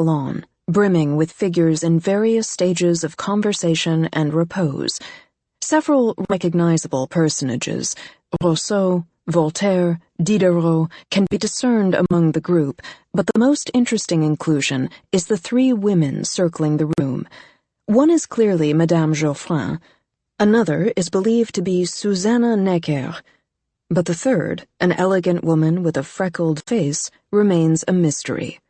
salon, brimming with figures in various stages of conversation and repose. Several recognizable personages, Rousseau, Voltaire, Diderot, can be discerned among the group, but the most interesting inclusion is the three women circling the room. One is clearly Madame Geoffrin, another is believed to be Susanna Necker, but the third, an elegant woman with a freckled face, remains a mystery.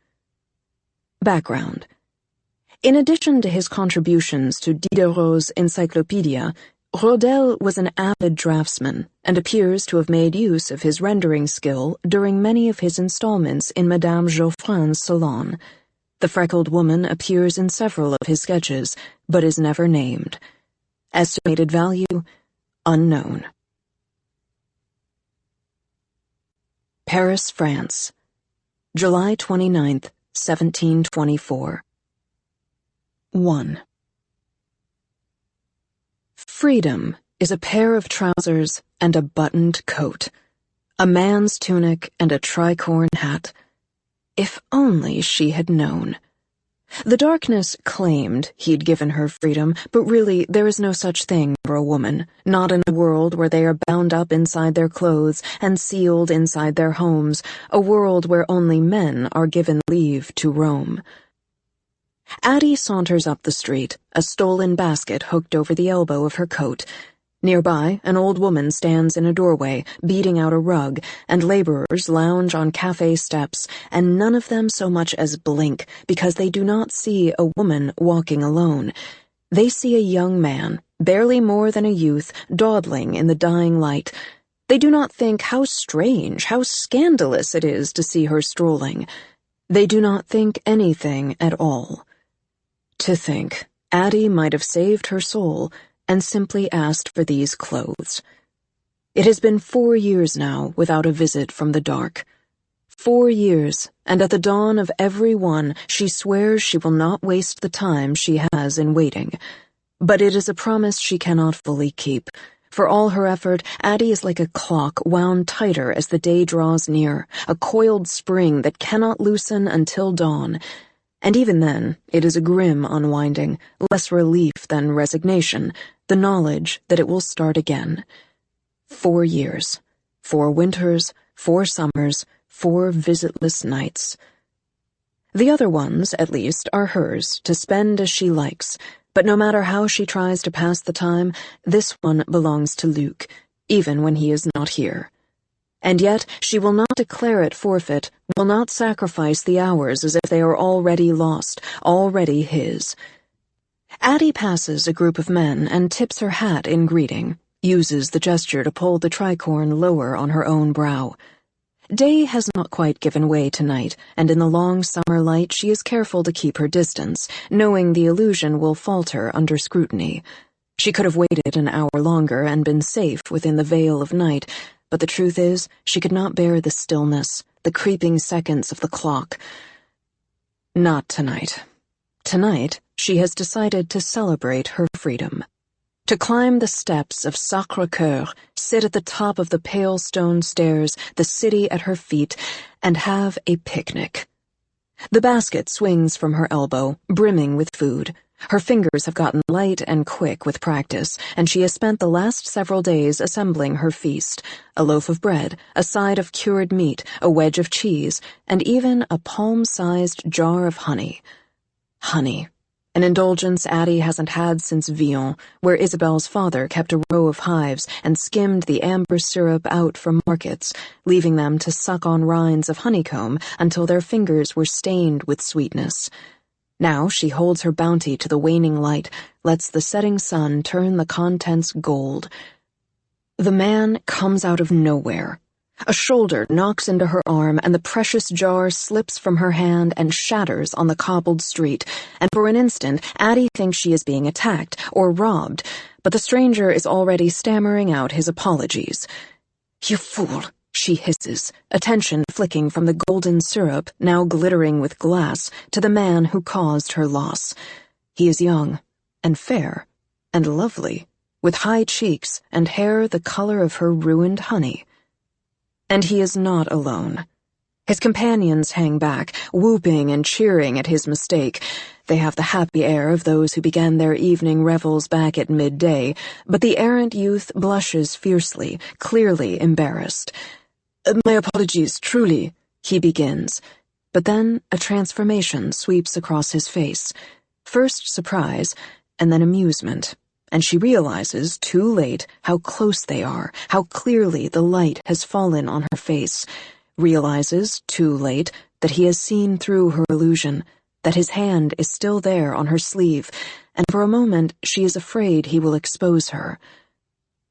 Background. In addition to his contributions to Diderot's Encyclopedia, Rodel was an avid draftsman and appears to have made use of his rendering skill during many of his installments in Madame Geoffrin's salon. The freckled woman appears in several of his sketches, but is never named. Estimated value, unknown. Paris, France, July 29, 1724. 1. Freedom is a pair of trousers and a buttoned coat, a man's tunic and a tricorn hat. If only she had known. The darkness claimed he'd given her freedom, but really there is no such thing for a woman, not in a world where they are bound up inside their clothes and sealed inside their homes, a world where only men are given leave to roam. Addie saunters up the street, a stolen basket hooked over the elbow of her coat. Nearby, an old woman stands in a doorway, beating out a rug, and laborers lounge on cafe steps, and none of them so much as blink, because they do not see a woman walking alone. They see a young man, barely more than a youth, dawdling in the dying light. They do not think how strange, how scandalous it is to see her strolling. They do not think anything at all. To think, Addie might have saved her soul and simply asked for these clothes. It has been 4 years now without a visit from the dark. 4 years, and at the dawn of every one she swears she will not waste the time she has in waiting. But it is a promise she cannot fully keep. For all her effort, Addie is like a clock wound tighter as the day draws near, a coiled spring that cannot loosen until dawn. And even then, it is a grim unwinding, less relief than resignation, the knowledge that it will start again. 4 years, 4 winters, 4 summers, 4 visitless nights. The other ones, at least, are hers, to spend as she likes, but no matter how she tries to pass the time, this one belongs to Luc, even when he is not here. And yet she will not declare it forfeit, will not sacrifice the hours as if they are already lost, already his. Addie passes a group of men and tips her hat in greeting, uses the gesture to pull the tricorn lower on her own brow. Day has not quite given way tonight, and in the long summer light she is careful to keep her distance, knowing the illusion will falter under scrutiny. She could have waited an hour longer and been safe within the veil of night, but the truth is, she could not bear the stillness, the creeping seconds of the clock. Not tonight. Tonight, she has decided to celebrate her freedom. To climb the steps of Sacré-Cœur, sit at the top of the pale stone stairs, the city at her feet, and have a picnic. The basket swings from her elbow, brimming with food. Her fingers have gotten light and quick with practice, and she has spent the last several days assembling her feast: a loaf of bread, a side of cured meat, a wedge of cheese, and even a palm-sized jar of honey. Honey, an indulgence Addie hasn't had since Villon, where Isabelle's father kept a row of hives and skimmed the amber syrup out from markets, leaving them to suck on rinds of honeycomb until their fingers were stained with sweetness. Now she holds her bounty to the waning light, lets the setting sun turn the contents gold. The man comes out of nowhere. A shoulder knocks into her arm, and the precious jar slips from her hand and shatters on the cobbled street, and for an instant Addie thinks she is being attacked or robbed, but the stranger is already stammering out his apologies. "You fool," she hisses, attention flicking from the golden syrup, now glittering with glass, to the man who caused her loss. He is young, and fair, and lovely, with high cheeks and hair the color of her ruined honey. And he is not alone. His companions hang back, whooping and cheering at his mistake. They have the happy air of those who began their evening revels back at midday, but the errant youth blushes fiercely, clearly embarrassed. "My apologies, truly," he begins, but then a transformation sweeps across his face. First surprise, and then amusement, and she realizes, too late, how close they are, how clearly the light has fallen on her face. Realizes, too late, that he has seen through her illusion, that his hand is still there on her sleeve, and for a moment she is afraid he will expose her.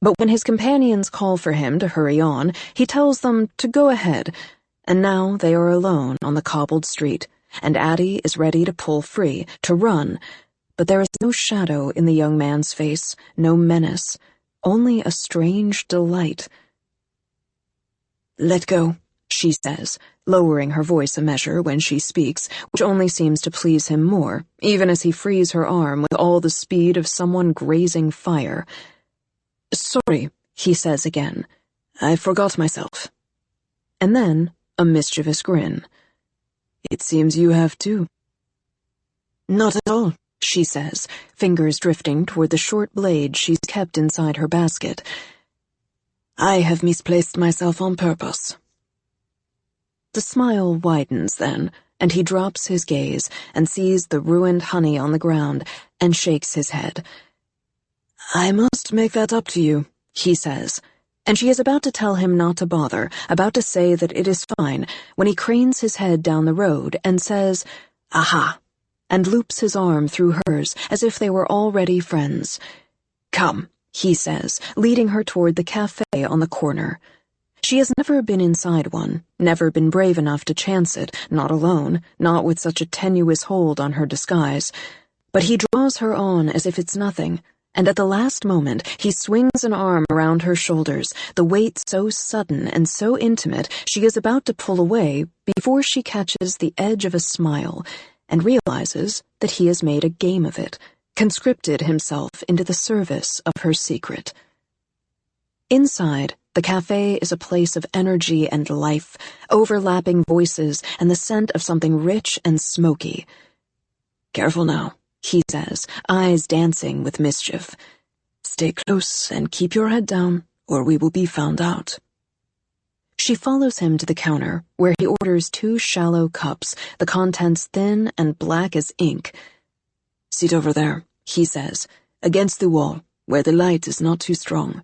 But when his companions call for him to hurry on, he tells them to go ahead, and now they are alone on the cobbled street, and Addie is ready to pull free, to run, but there is no shadow in the young man's face, no menace, only a strange delight. "Let go," she says, lowering her voice a measure when she speaks, which only seems to please him more, even as he frees her arm with all the speed of someone grazing fire. "Sorry," he says again. "I forgot myself." And then a mischievous grin. "It seems you have too." "Not at all," she says, fingers drifting toward the short blade she's kept inside her basket. "I have misplaced myself on purpose." The smile widens then, and he drops his gaze and sees the ruined honey on the ground and shakes his head. "I must make that up to you," he says, and she is about to tell him not to bother, about to say that it is fine, when he cranes his head down the road and says, "Aha," and loops his arm through hers as if they were already friends. "Come," he says, leading her toward the cafe on the corner. She has never been inside one, never been brave enough to chance it, not alone, not with such a tenuous hold on her disguise. But he draws her on as if it's nothing, and at the last moment he swings an arm around her shoulders, the weight so sudden and so intimate she is about to pull away before she catches the edge of a smile and realizes that he has made a game of it, conscripted himself into the service of her secret. Inside, the cafe is a place of energy and life, overlapping voices and the scent of something rich and smoky. "Careful now," he says, eyes dancing with mischief. "Stay close and keep your head down, or we will be found out." She follows him to the counter, where he orders 2 shallow cups, the contents thin and black as ink. "Sit over there," he says, "against the wall, where the light is not too strong."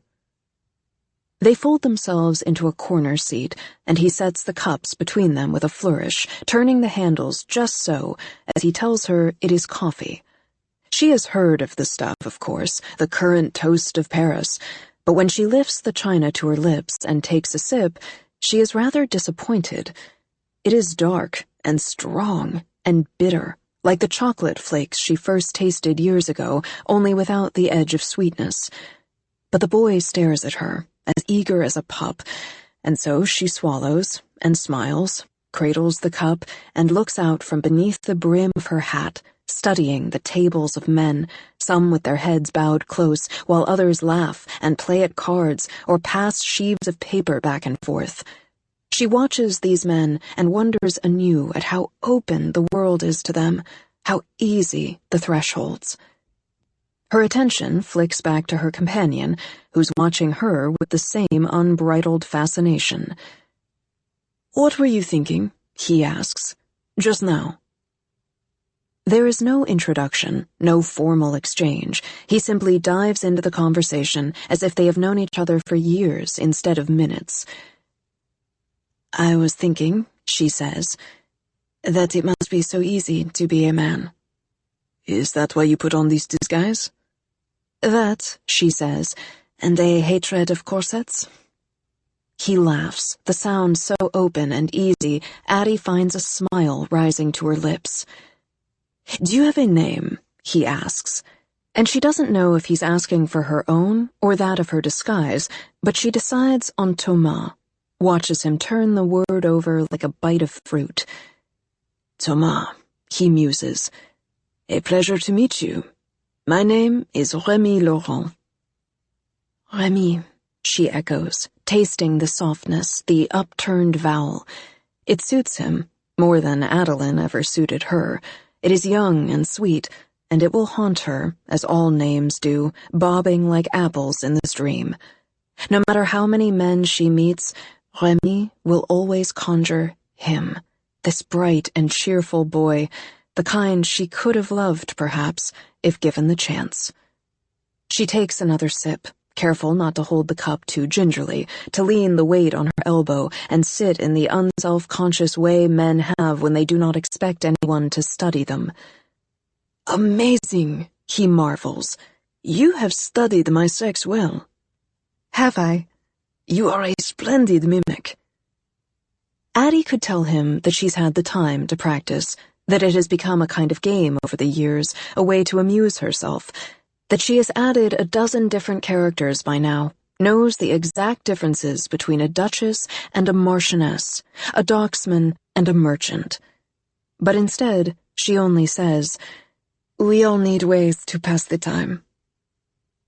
They fold themselves into a corner seat, and he sets the cups between them with a flourish, turning the handles just so, as he tells her it is coffee. She has heard of the stuff, of course, the current toast of Paris, but when she lifts the china to her lips and takes a sip, she is rather disappointed. It is dark and strong and bitter, like the chocolate flakes she first tasted years ago, only without the edge of sweetness. But the boy stares at her, as eager as a pup, and so she swallows and smiles, cradles the cup, and looks out from beneath the brim of her hat, studying the tables of men, some with their heads bowed close, while others laugh and play at cards or pass sheaves of paper back and forth. She watches these men and wonders anew at how open the world is to them, how easy the thresholds. Her attention flicks back to her companion, who's watching her with the same unbridled fascination. "What were you thinking?" he asks. "Just now." There is no introduction, no formal exchange. He simply dives into the conversation as if they have known each other for years instead of minutes. "I was thinking," she says, "that it must be so easy to be a man." "Is that why you put on this disguise?" "That," she says, "and a hatred of corsets." He laughs, the sound so open and easy, Addie finds a smile rising to her lips. "Do you have a name?" he asks, and she doesn't know if he's asking for her own or that of her disguise, but she decides on Thomas, watches him turn the word over like a bite of fruit. "Thomas," he muses, "a pleasure to meet you. My name is Remy Laurent." "Remy," she echoes, tasting the softness, the upturned vowel. It suits him, more than Adeline ever suited her. It is young and sweet, and it will haunt her, as all names do, bobbing like apples in this dream. No matter how many men she meets, Remy will always conjure him, this bright and cheerful boy, the kind she could have loved, perhaps, if given the chance. She takes another sip, careful not to hold the cup too gingerly, to lean the weight on her elbow and sit in the unself-conscious way men have when they do not expect anyone to study them. "Amazing," he marvels. "You have studied my sex well." "Have I?" "You are a splendid mimic." Addie could tell him that she's had the time to practice, that it has become a kind of game over the years, a way to amuse herself, that she has added a dozen different characters by now, knows the exact differences between a duchess and a marchioness, a docksman and a merchant. But instead, she only says, "We all need ways to pass the time."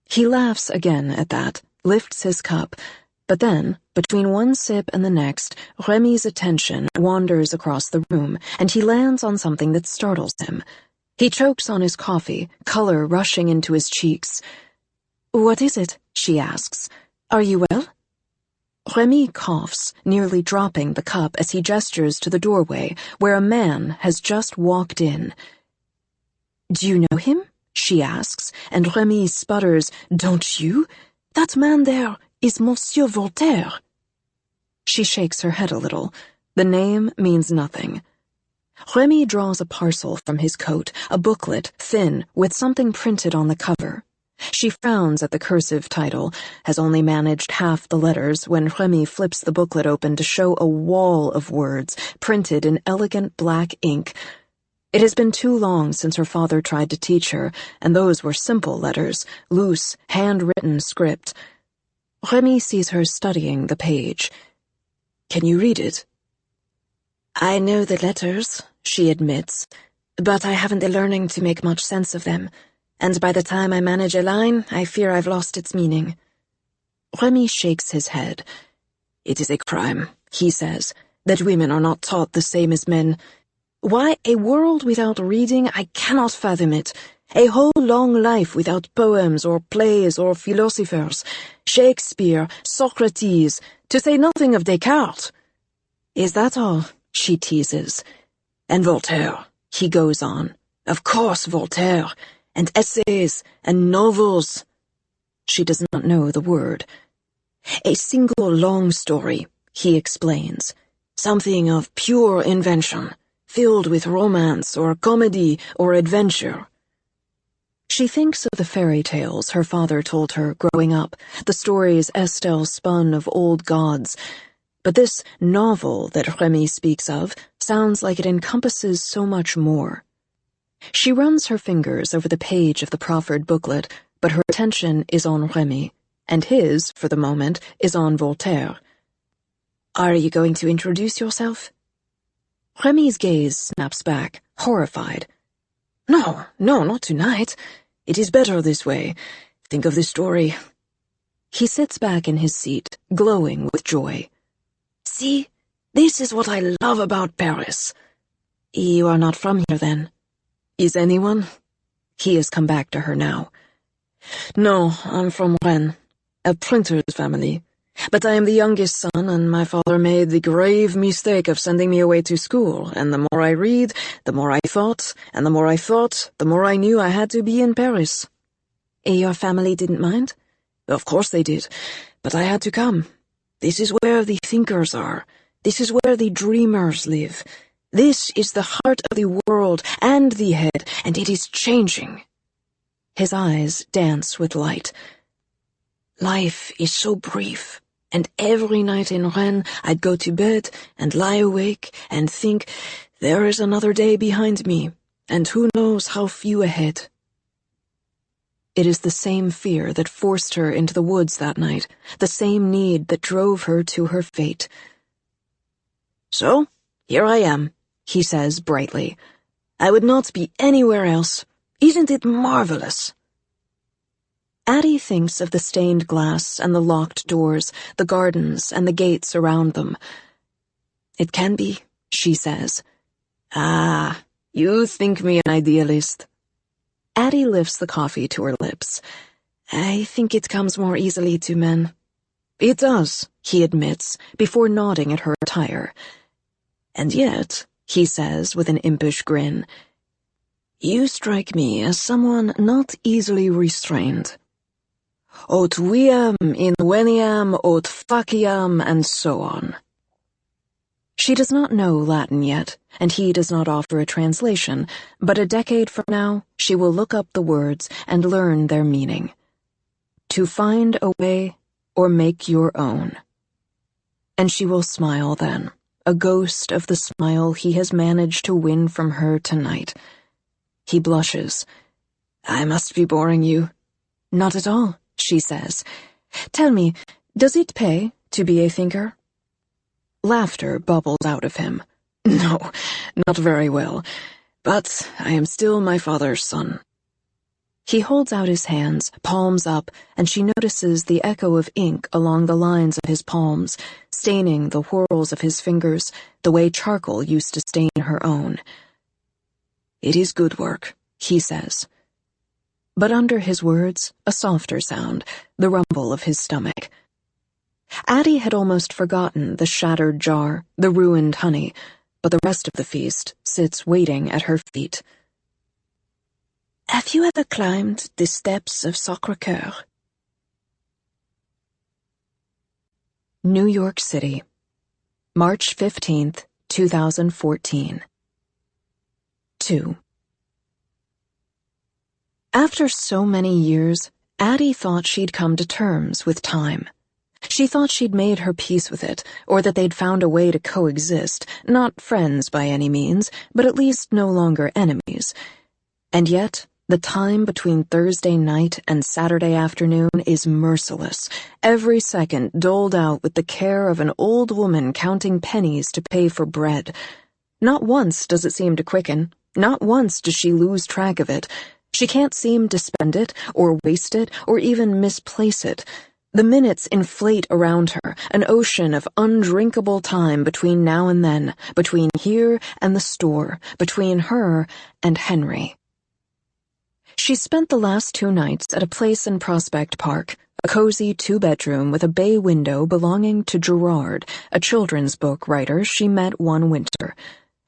He laughs again at that, lifts his cup, but then, between one sip and the next, Remy's attention wanders across the room, and he lands on something that startles him. He chokes on his coffee, color rushing into his cheeks. "What is it?" she asks. "Are you well?" Remy coughs, nearly dropping the cup as he gestures to the doorway, where a man has just walked in. "Do you know him?" she asks, and Remy sputters, "Don't you? That man there is Monsieur Voltaire." She shakes her head a little. The name means nothing. Remy draws a parcel from his coat, a booklet, thin, with something printed on the cover. She frowns at the cursive title, has only managed half the letters when Remy flips the booklet open to show a wall of words, printed in elegant black ink. It has been too long since her father tried to teach her, and those were simple letters, loose, handwritten script. Remy sees her studying the page. "Can you read it?" "I know the letters," she admits, "but I haven't the learning to make much sense of them, and by the time I manage a line, I fear I've lost its meaning." Remy shakes his head. "It is a crime," he says, "that women are not taught the same as men. Why, a world without reading, I cannot fathom it. A whole long life without poems or plays or philosophers. Shakespeare, Socrates, to say nothing of Descartes." "Is that all?" she teases. "And Voltaire," he goes on. "Of course, Voltaire. And essays, and novels." She does not know the word. "A single long story," he explains. "Something of pure invention, filled with romance or comedy or adventure." She thinks of the fairy tales her father told her growing up, the stories Estelle spun of old gods. But this novel that Remy speaks of sounds like it encompasses so much more. She runs her fingers over the page of the proffered booklet, but her attention is on Remy, and his, for the moment, is on Voltaire. "Are you going to introduce yourself?" Remy's gaze snaps back, horrified. No, not tonight. It is better this way. Think of the story." He sits back in his seat, glowing with joy. "See, this is what I love about Paris." "You are not from here, then?" "Is anyone?" He has come back to her now. "No, I'm from Rennes, a printer's family. But I am the youngest son, and my father made the grave mistake of sending me away to school, and the more I read, the more I thought, and the more I thought, the more I knew I had to be in Paris." "Your family didn't mind?" "Of course they did, but I had to come. This is where the thinkers are. This is where the dreamers live. This is the heart of the world and the head, and it is changing." His eyes dance with light. "Life is so brief. And every night in Rennes, I'd go to bed and lie awake and think, there is another day behind me, and who knows how few ahead." It is the same fear that forced her into the woods that night, the same need that drove her to her fate. "So, here I am," he says brightly. "I would not be anywhere else. Isn't it marvelous?" Addie thinks of the stained glass and the locked doors, the gardens and the gates around them. "It can be," she says. "Ah, you think me an idealist." Addie lifts the coffee to her lips. "I think it comes more easily to men." "It does," he admits, before nodding at her attire. "And yet," he says with an impish grin, "you strike me as someone not easily restrained. Aut viam inveniam aut faciam, and so on." She does not know Latin yet, and he does not offer a translation, but a decade from now she will look up the words and learn their meaning. To find a way or make your own. And she will smile then, a ghost of the smile he has managed to win from her tonight. He blushes. "I must be boring you." "Not at all," she says. "Tell me, does it pay to be a thinker?" Laughter bubbles out of him. "No, not very well, but I am still my father's son." He holds out his hands, palms up, and she notices the echo of ink along the lines of his palms, staining the whorls of his fingers, the way charcoal used to stain her own. "It is good work," he says. But under his words, a softer sound, the rumble of his stomach. Addie had almost forgotten the shattered jar, the ruined honey, but the rest of the feast sits waiting at her feet. "Have you ever climbed the steps of Sacré-Cœur?" New York City, March 15th, 2014. 2. After so many years, Addie thought she'd come to terms with time. She thought she'd made her peace with it, or that they'd found a way to coexist, not friends by any means, but at least no longer enemies. And yet, the time between Thursday night and Saturday afternoon is merciless, every second doled out with the care of an old woman counting pennies to pay for bread. Not once does it seem to quicken, not once does she lose track of it. She can't seem to spend it, or waste it, or even misplace it. The minutes inflate around her, an ocean of undrinkable time between now and then, between here and the store, between her and Henry. She spent the last 2 nights at a place in Prospect Park, a cozy 2-bedroom with a bay window belonging to Gerard, a children's book writer she met one winter.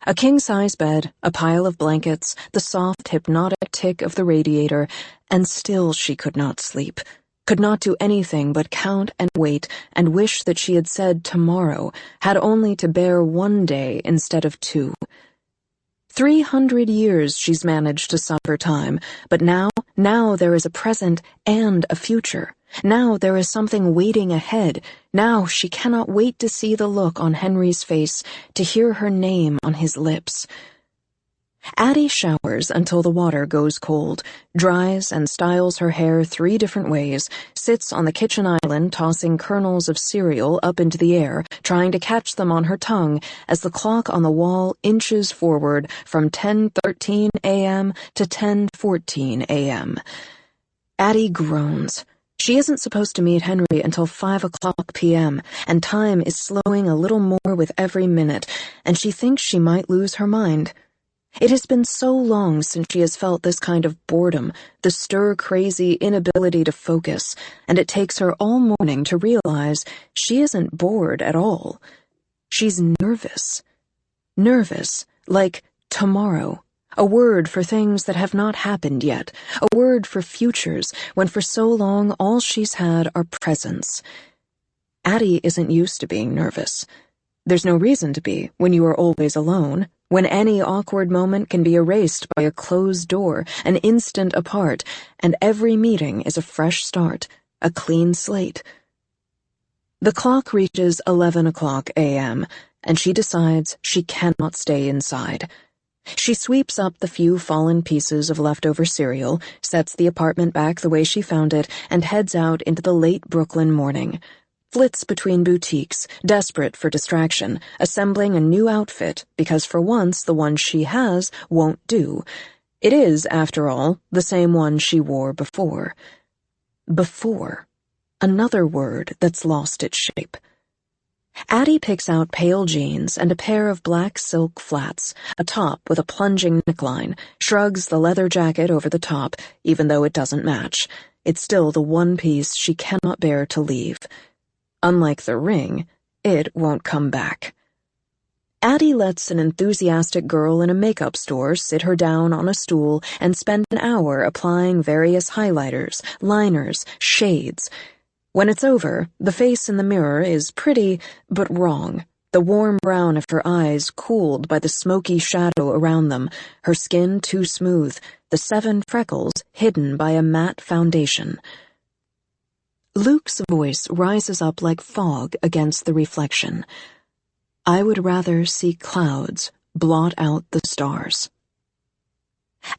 A king-size bed, a pile of blankets, the soft, hypnotic tick of the radiator, and still she could not sleep. Could not do anything but count and wait and wish that she had said tomorrow, had only to bear 1 day instead of 2. 300 years she's managed to suffer time, but now there is a present and a future. Now there is something waiting ahead. Now she cannot wait to see the look on Henry's face, to hear her name on his lips. Addie showers until the water goes cold, dries and styles her hair 3 different ways, sits on the kitchen island tossing kernels of cereal up into the air, trying to catch them on her tongue as the clock on the wall inches forward from 10:13 a.m. to 10:14 a.m. Addie groans. She isn't supposed to meet Henry until 5:00 p.m., and time is slowing a little more with every minute, and she thinks she might lose her mind. It has been so long since she has felt this kind of boredom, the stir-crazy inability to focus, and it takes her all morning to realize she isn't bored at all. She's nervous. Nervous, like tomorrow. A word for things that have not happened yet. A word for futures, when for so long all she's had are presents. Addie isn't used to being nervous. There's no reason to be when you are always alone, when any awkward moment can be erased by a closed door, an instant apart, and every meeting is a fresh start, a clean slate. The clock reaches 11:00 a.m., and she decides she cannot stay inside. She sweeps up the few fallen pieces of leftover cereal, sets the apartment back the way she found it, and heads out into the late Brooklyn morning. Flits between boutiques, desperate for distraction, assembling a new outfit because for once the one she has won't do. It is, after all, the same one she wore before. Before. Another word that's lost its shape. Addie picks out pale jeans and a pair of black silk flats, a top with a plunging neckline, shrugs the leather jacket over the top, even though it doesn't match. It's still the one piece she cannot bear to leave. Unlike the ring, it won't come back. Addie lets an enthusiastic girl in a makeup store sit her down on a stool and spend an hour applying various highlighters, liners, shades. When it's over, the face in the mirror is pretty, but wrong. The warm brown of her eyes cooled by the smoky shadow around them, her skin too smooth, the 7 freckles hidden by a matte foundation. Luke's voice rises up like fog against the reflection. I would rather see clouds blot out the stars.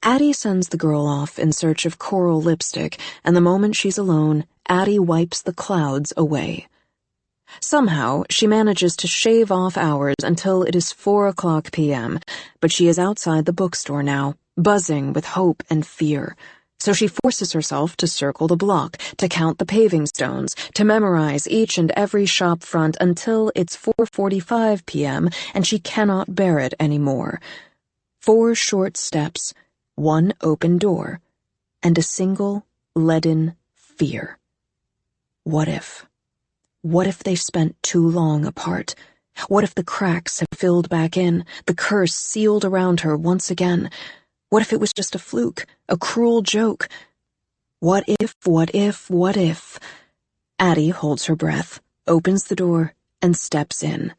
Addie sends the girl off in search of coral lipstick, and the moment she's alone, Addie wipes the clouds away. Somehow, she manages to shave off hours until it is 4:00 p.m., but she is outside the bookstore now, buzzing with hope and fear. So she forces herself to circle the block, to count the paving stones, to memorize each and every shop front until it's 4:45 p.m. and she cannot bear it anymore. 4 short steps, 1 open door, and a single leaden fear. What if? What if they spent too long apart? What if the cracks had filled back in, the curse sealed around her once again? What if it was just a fluke, a cruel joke? What if, what if, what if? Addie holds her breath, opens the door, and steps in.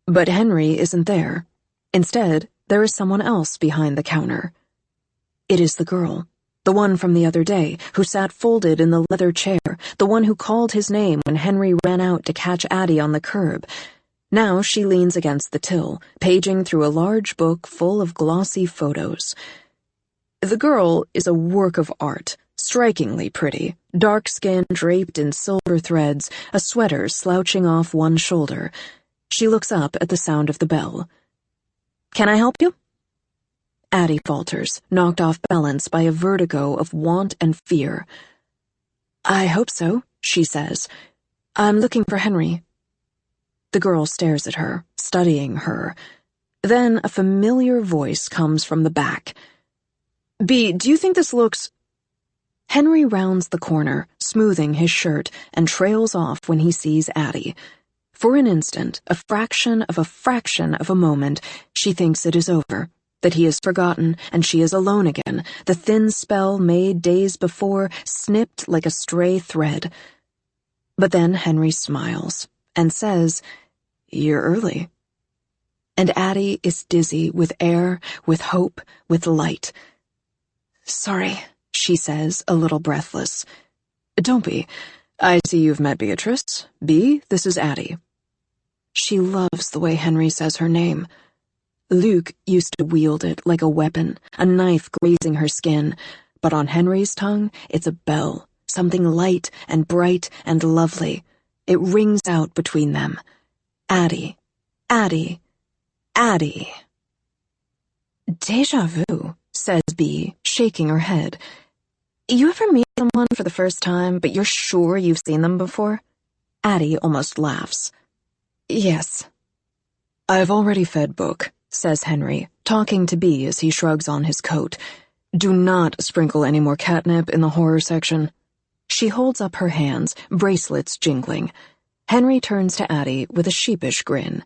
But Henry isn't there. Instead, there is someone else behind the counter. It is the girl, the one from the other day, who sat folded in the leather chair, the one who called his name when Henry ran out to catch Addie on the curb. Now she leans against the till, paging through a large book full of glossy photos. The girl is a work of art, strikingly pretty, dark skin draped in silver threads, a sweater slouching off one shoulder. She looks up at the sound of the bell. Can I help you? Addie falters, knocked off balance by a vertigo of want and fear. I hope so, she says. I'm looking for Henry. The girl stares at her, studying her. Then a familiar voice comes from the back. B, do you think this looks... Henry rounds the corner, smoothing his shirt, and trails off when he sees Addie. For an instant, a fraction of a moment, she thinks it is over, that he is forgotten and she is alone again, the thin spell made days before snipped like a stray thread. But then Henry smiles and says, You're early. And Addie is dizzy with air, with hope, with light. Sorry, she says, a little breathless. Don't be. I see you've met Beatrice. B, this is Addie. She loves the way Henry says her name. Luke used to wield it like a weapon, a knife grazing her skin, but on Henry's tongue, it's a bell, something light and bright and lovely. It rings out between them. Addie, Addie, Addie. Déjà vu, says B, shaking her head. You ever meet someone for the first time, but you're sure you've seen them before? Addie almost laughs. Yes. I've already fed Book, says Henry, talking to B as he shrugs on his coat. Do not sprinkle any more catnip in the horror section. She holds up her hands, bracelets jingling. Henry turns to Addie with a sheepish grin.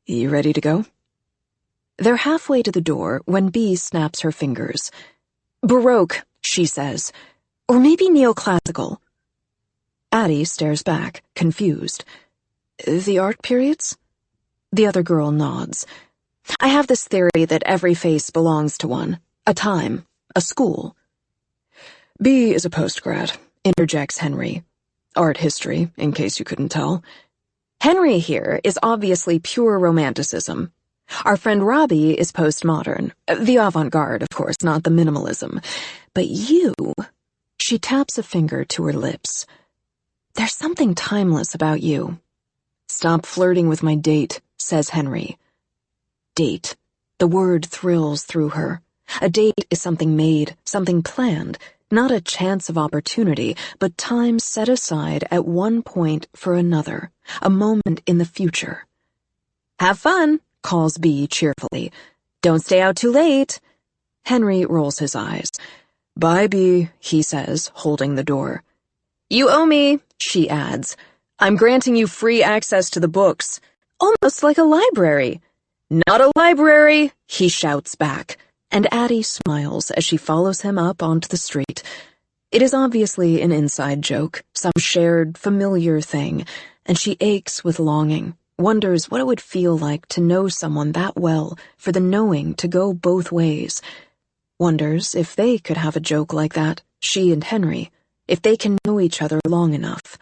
You ready to go? They're halfway to the door when B snaps her fingers. Baroque, she says. Or maybe neoclassical. Addie stares back, confused. The art periods? The other girl nods. I have this theory that every face belongs to one. A time. A school. B is a postgrad, interjects Henry. Art history, in case you couldn't tell. Henry here is obviously pure romanticism. Our friend Robbie is postmodern. The avant-garde, of course, not the minimalism. But you... She taps a finger to her lips. There's something timeless about you. Stop flirting with my date, says Henry. Date. The word thrills through her. A date is something made, something planned. Not a chance of opportunity, but time set aside at one point for another, a moment in the future. "Have fun," calls Bee cheerfully. "Don't stay out too late." Henry rolls his eyes. "Bye, Bee," he says, holding the door. "You owe me," she adds. "I'm granting you free access to the books. Almost like a library." "Not a library," he shouts back, and Addie smiles as she follows him up onto the street. It is obviously an inside joke, some shared, familiar thing, and she aches with longing, wonders what it would feel like to know someone that well, for the knowing to go both ways. Wonders if they could have a joke like that, she and Henry, if they can know each other long enough.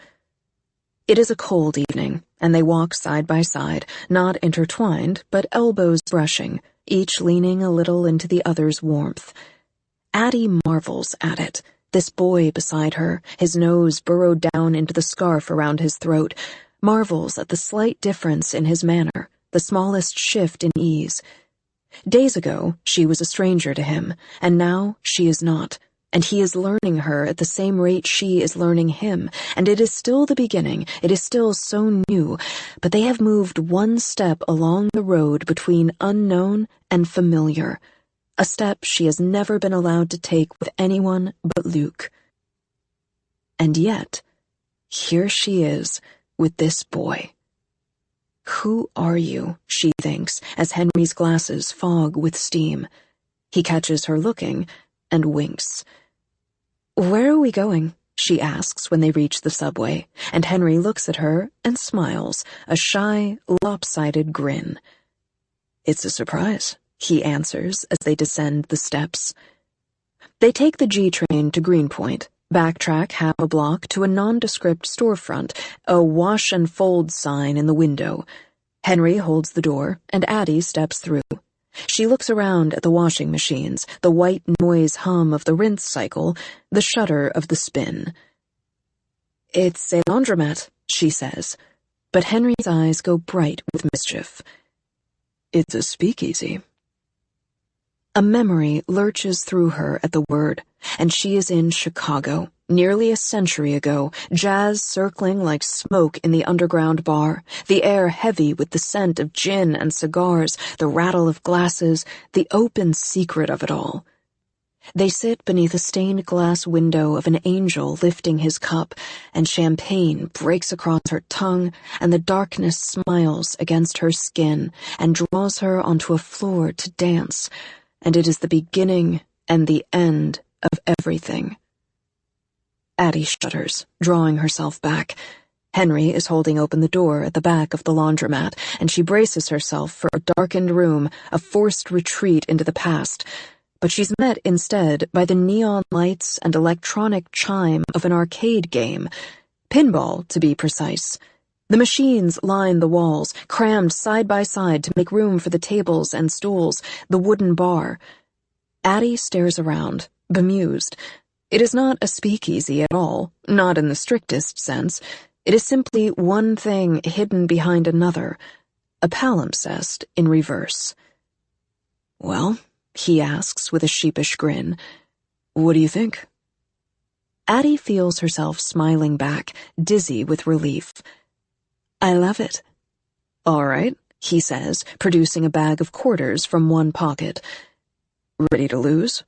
It is a cold evening, and they walk side by side, not intertwined, but elbows brushing, each leaning a little into the other's warmth. Addie marvels at it, this boy beside her, his nose burrowed down into the scarf around his throat, marvels at the slight difference in his manner, the smallest shift in ease. Days ago, she was a stranger to him, and now she is not, and he is learning her at the same rate she is learning him, and it is still the beginning, it is still so new, but they have moved one step along the road between unknown and familiar, a step she has never been allowed to take with anyone but Luke. And yet, here she is with this boy. "Who are you?" she thinks, as Henry's glasses fog with steam. He catches her looking and winks. "Where are we going?" she asks when they reach the subway, and Henry looks at her and smiles, a shy, lopsided grin. "It's a surprise," he answers as they descend the steps. They take the G train to Greenpoint, backtrack half a block to a nondescript storefront, a wash and fold sign in the window. Henry holds the door, and Addie steps through. She looks around at the washing machines, the white noise hum of the rinse cycle, the shudder of the spin. "It's a laundromat," she says, but Henry's eyes go bright with mischief. "It's a speakeasy." A memory lurches through her at the word, and she is in Chicago, nearly a century ago, jazz circling like smoke in the underground bar, the air heavy with the scent of gin and cigars, the rattle of glasses, the open secret of it all. They sit beneath a stained glass window of an angel lifting his cup, and champagne breaks across her tongue, and the darkness smiles against her skin and draws her onto a floor to dance, and it is the beginning and the end of everything. Addie shudders, drawing herself back. Henry is holding open the door at the back of the laundromat, and she braces herself for a darkened room, a forced retreat into the past. But she's met instead by the neon lights and electronic chime of an arcade game. Pinball, to be precise. The machines line the walls, crammed side by side to make room for the tables and stools, the wooden bar. Addie stares around, bemused. It is not a speakeasy at all, not in the strictest sense. It is simply one thing hidden behind another, a palimpsest in reverse. "Well," he asks with a sheepish grin, "what do you think?" Addie feels herself smiling back, dizzy with relief. "I love it." "All right," he says, producing a bag of quarters from one pocket. "Ready to lose?"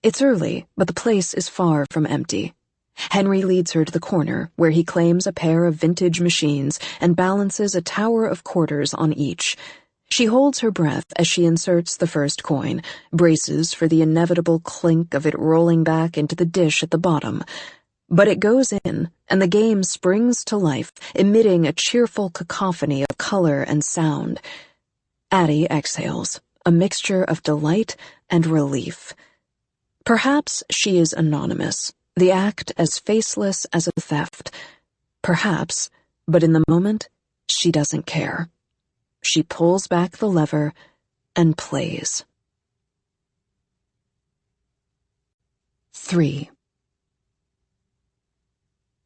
It's early, but the place is far from empty. Henry leads her to the corner, where he claims a pair of vintage machines and balances a tower of quarters on each. She holds her breath as she inserts the first coin, braces for the inevitable clink of it rolling back into the dish at the bottom. But it goes in, and the game springs to life, emitting a cheerful cacophony of color and sound. Addie exhales, a mixture of delight and relief. Perhaps she is anonymous, the act as faceless as a theft. Perhaps, but in the moment, she doesn't care. She pulls back the lever and plays. 3.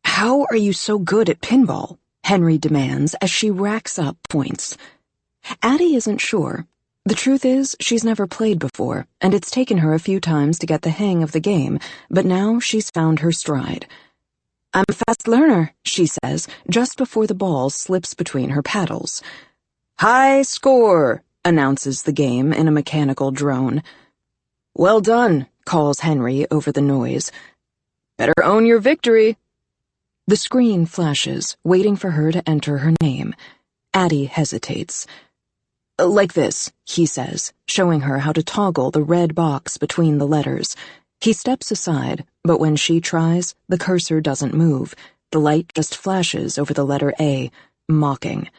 "How are you so good at pinball?" Henry demands as she racks up points. Addie isn't sure. The truth is, she's never played before, and it's taken her a few times to get the hang of the game, but now she's found her stride. "I'm a fast learner," she says, just before the ball slips between her paddles. "High score," announces the game in a mechanical drone. "Well done," calls Henry over the noise. "Better own your victory." The screen flashes, waiting for her to enter her name. Addie hesitates. "Like this," he says, showing her how to toggle the red box between the letters. He steps aside, but when she tries, the cursor doesn't move. The light just flashes over the letter A, mocking.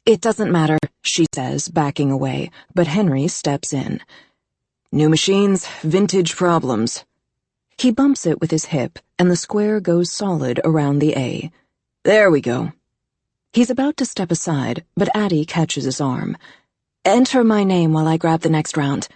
"It doesn't matter," she says, backing away, but Henry steps in. "New machines, vintage problems." He bumps it with his hip, and the square goes solid around the A. "There we go." He's about to step aside, but Addie catches his arm. "Enter my name while I grab the next round."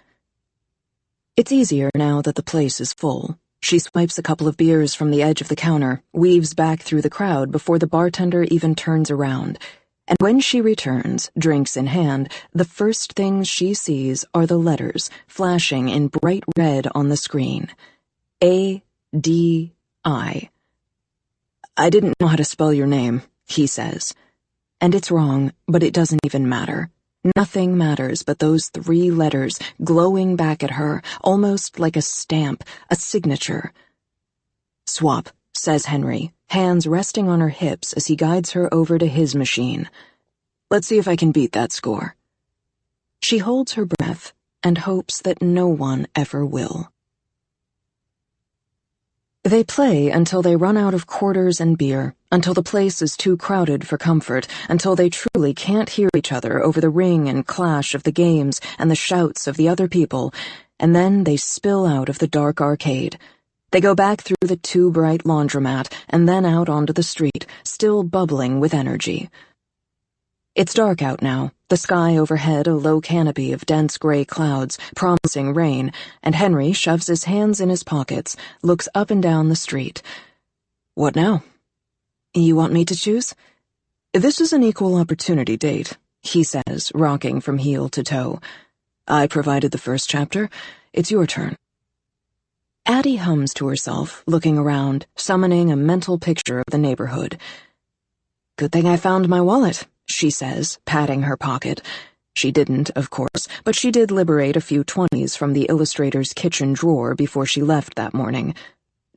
It's easier now that the place is full. She swipes a couple of beers from the edge of the counter, weaves back through the crowd before the bartender even turns around. And when she returns, drinks in hand, the first things she sees are the letters flashing in bright red on the screen. A-D-I. "I didn't know how to spell your name," he says. And it's wrong, but it doesn't even matter. Nothing matters but those 3 letters glowing back at her, almost like a stamp, a signature. "Swap," says Henry, hands resting on her hips as he guides her over to his machine. "Let's see if I can beat that score." She holds her breath and hopes that no one ever will. They play until they run out of quarters and beer, until the place is too crowded for comfort, until they truly can't hear each other over the ring and clash of the games and the shouts of the other people, and then they spill out of the dark arcade. They go back through the too bright laundromat and then out onto the street, still bubbling with energy. It's dark out now, the sky overhead a low canopy of dense gray clouds, promising rain, and Henry shoves his hands in his pockets, looks up and down the street. "What now?" "You want me to choose?" "This is an equal opportunity date," he says, rocking from heel to toe. "I provided the first chapter. It's your turn." Addie hums to herself, looking around, summoning a mental picture of the neighborhood. "Good thing I found my wallet," she says, patting her pocket. She didn't, of course, but she did liberate a few 20s from the illustrator's kitchen drawer before she left that morning.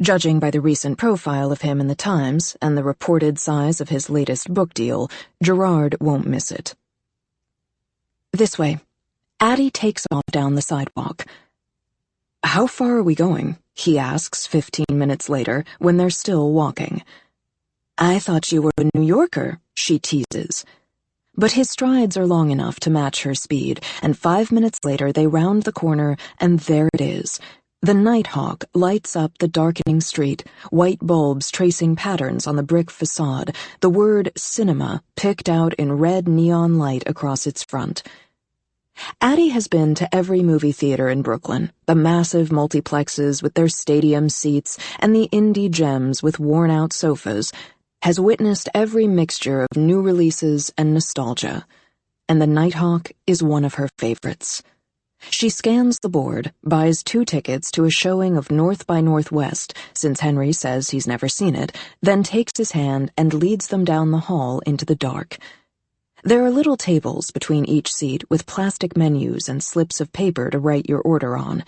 Judging by the recent profile of him in the Times and the reported size of his latest book deal, Gerard won't miss it. This way. Addie takes off down the sidewalk. "How far are we going?" he asks 15 minutes later, when they're still walking. "I thought you were a New Yorker," she teases. But his strides are long enough to match her speed, and 5 minutes later they round the corner, and there it is. The Nighthawk lights up the darkening street, white bulbs tracing patterns on the brick facade, the word cinema picked out in red neon light across its front. Addie has been to every movie theater in Brooklyn, the massive multiplexes with their stadium seats and the indie gems with worn-out sofas, has witnessed every mixture of new releases and nostalgia, and the Nighthawk is one of her favorites. She scans the board, buys 2 tickets to a showing of North by Northwest, since Henry says he's never seen it, then takes his hand and leads them down the hall into the dark. There are little tables between each seat with plastic menus and slips of paper to write your order on.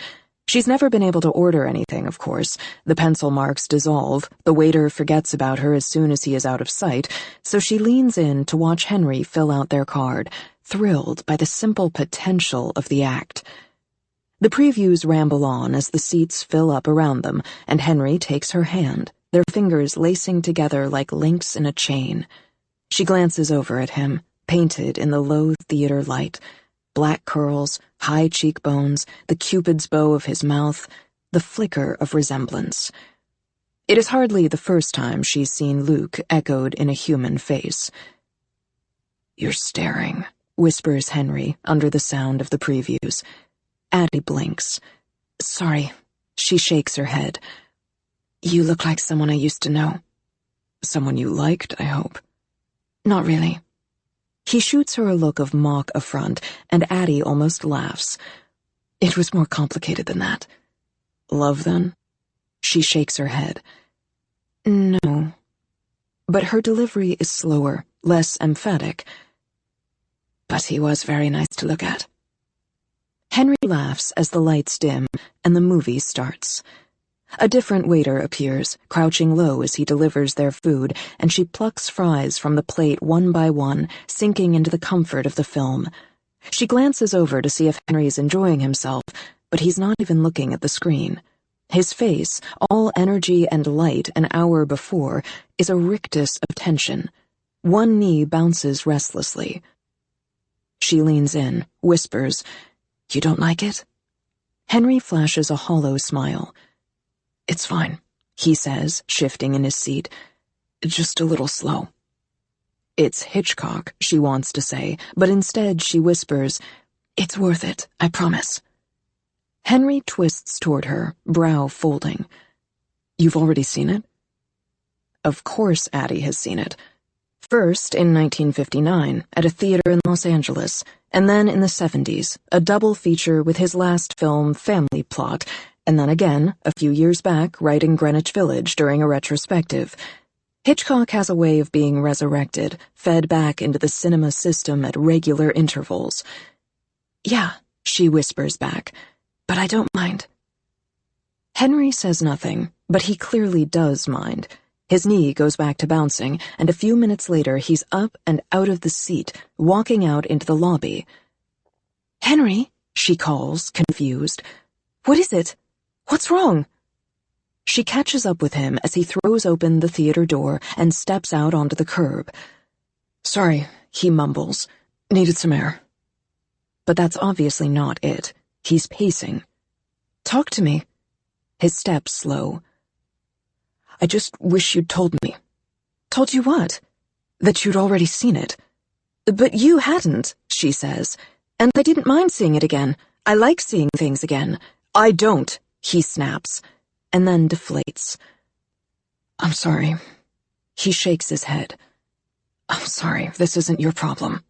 She's never been able to order anything, of course. The pencil marks dissolve, the waiter forgets about her as soon as he is out of sight, so she leans in to watch Henry fill out their card, thrilled by the simple potential of the act. The previews ramble on as the seats fill up around them, and Henry takes her hand, their fingers lacing together like links in a chain. She glances over at him, painted in the low theater light. Black curls, high cheekbones, the cupid's bow of his mouth, the flicker of resemblance. It is hardly the first time she's seen Luke echoed in a human face. "You're staring," whispers Henry under the sound of the previews. Addie blinks. "Sorry." She shakes her head. "You look like someone I used to know." "Someone you liked, I hope." "Not really." He shoots her a look of mock affront, and Addie almost laughs. It was more complicated than that. Love, then? She shakes her head. No. But her delivery is slower, less emphatic. But he was very nice to look at. Henry laughs as the lights dim and the movie starts. A different waiter appears, crouching low as he delivers their food, and she plucks fries from the plate one by one, sinking into the comfort of the film. She glances over to see if Henry is enjoying himself, but he's not even looking at the screen. His face, all energy and light an hour before, is a rictus of tension. One knee bounces restlessly. She leans in, whispers, "You don't like it?" Henry flashes a hollow smile. "It's fine," he says, shifting in his seat. "Just a little slow." It's Hitchcock, she wants to say, but instead she whispers, "It's worth it, I promise." Henry twists toward her, brow folding. "You've already seen it?" Of course Addie has seen it. First in 1959, at a theater in Los Angeles, and then in the 70s, a double feature with his last film, Family Plot, and then again, a few years back, right in Greenwich Village during a retrospective. Hitchcock has a way of being resurrected, fed back into the cinema system at regular intervals. "Yeah," she whispers back, "but I don't mind." Henry says nothing, but he clearly does mind. His knee goes back to bouncing, and a few minutes later he's up and out of the seat, walking out into the lobby. "Henry," she calls, confused. "What is it? What's wrong?" She catches up with him as he throws open the theater door and steps out onto the curb. "Sorry," he mumbles. "Needed some air." But that's obviously not it. He's pacing. "Talk to me." His steps slow. "I just wish you'd told me." "Told you what?" "That you'd already seen it." "But you hadn't," she says. "And I didn't mind seeing it again. I like seeing things again." "I don't," he snaps, and then deflates. "I'm sorry." He shakes his head. "I'm sorry, this isn't your problem."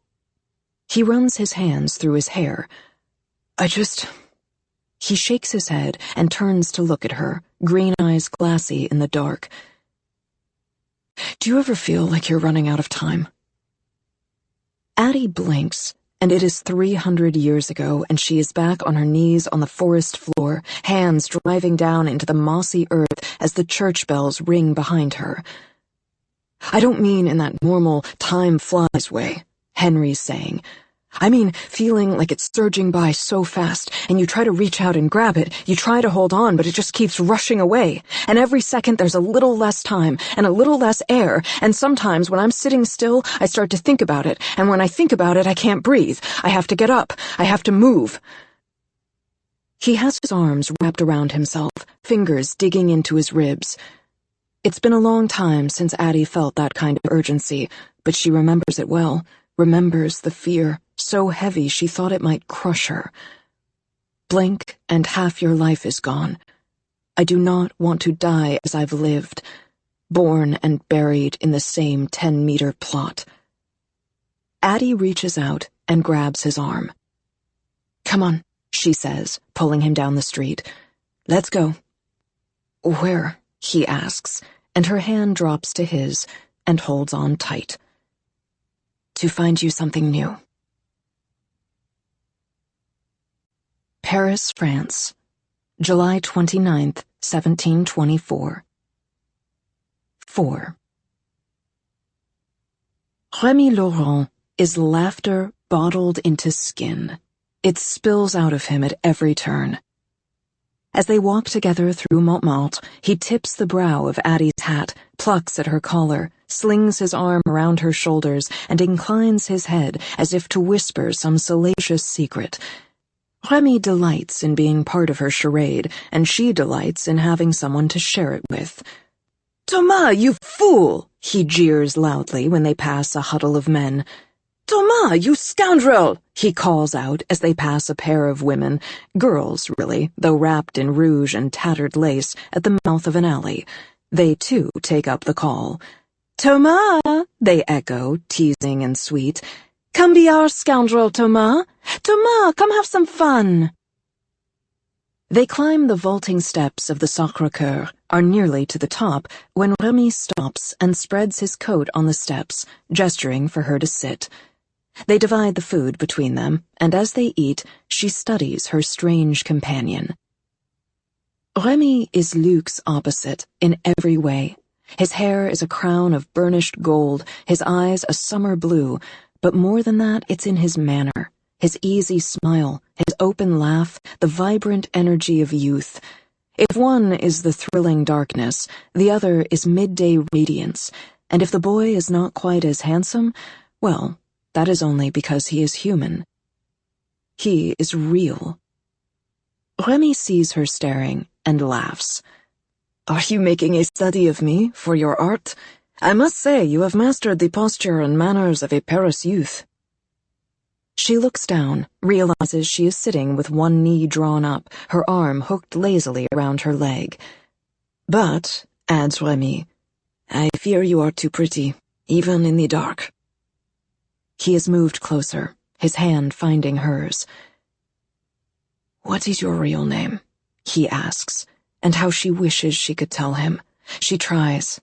He runs his hands through his hair. He shakes his head and turns to look at her, green eyes glassy in the dark. "Do you ever feel like you're running out of time?" Addie blinks, and it is 300 years ago, and she is back on her knees on the forest floor, hands driving down into the mossy earth as the church bells ring behind her. "I don't mean in that normal time flies way," Henry's saying. "I mean feeling like it's surging by so fast, and you try to reach out and grab it, you try to hold on, but it just keeps rushing away, and every second there's a little less time, and a little less air, and sometimes when I'm sitting still, I start to think about it, and when I think about it, I can't breathe. I have to get up. I have to move." He has his arms wrapped around himself, fingers digging into his ribs. It's been a long time since Addie felt that kind of urgency, but she remembers it well, remembers the fear, so heavy she thought it might crush her. "Blink, and half your life is gone. I do not want to die as I've lived, born and buried in the same 10-meter plot." Addie reaches out and grabs his arm. "Come on," she says, pulling him down the street. "Let's go." "Where?" he asks, and her hand drops to his and holds on tight. "To find you something new." Paris, France, July 29th, 1724. 4. Rémi Laurent is laughter bottled into skin. It spills out of him at every turn. As they walk together through Montmartre, he tips the brow of Addie's hat, plucks at her collar, slings his arm around her shoulders, and inclines his head as if to whisper some salacious secret. Rémi delights in being part of her charade, and she delights in having someone to share it with. "Thomas, you fool!" he jeers loudly when they pass a huddle of men. "Thomas, you scoundrel!" he calls out as they pass a pair of women, girls really, though wrapped in rouge and tattered lace, at the mouth of an alley. They too take up the call. "Thomas!" they echo, teasing and sweet. Come be our scoundrel, Thomas. Thomas, come have some fun. They climb the vaulting steps of the Sacré-Cœur, are nearly to the top, when Remy stops and spreads his coat on the steps, gesturing for her to sit. They divide the food between them, and as they eat, she studies her strange companion. Remy is Luc's opposite in every way. His hair is a crown of burnished gold, his eyes a summer blue, but more than that, it's in his manner, his easy smile, his open laugh, the vibrant energy of youth. If one is the thrilling darkness, the other is midday radiance, and if the boy is not quite as handsome, well, that is only because he is human. He is real. Remy sees her staring and laughs. Are you making a study of me for your art? I must say you have mastered the posture and manners of a Paris youth. She looks down, realizes she is sitting with one knee drawn up, her arm hooked lazily around her leg. But, adds Remy, I fear you are too pretty, even in the dark. He has moved closer, his hand finding hers. What is your real name? He asks, and how she wishes she could tell him. She tries,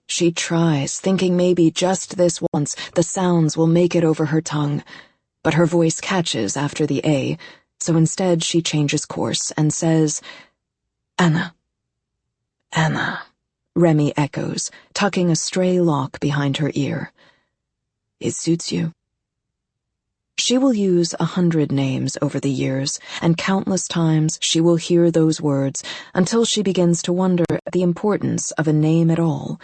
thinking maybe just this once the sounds will make it over her tongue. But her voice catches after the A, so instead she changes course and says, Anna. Anna, Remy echoes, tucking a stray lock behind her ear. It suits you. She will use 100 names over the years, and countless times she will hear those words until she begins to wonder at the importance of a name at all.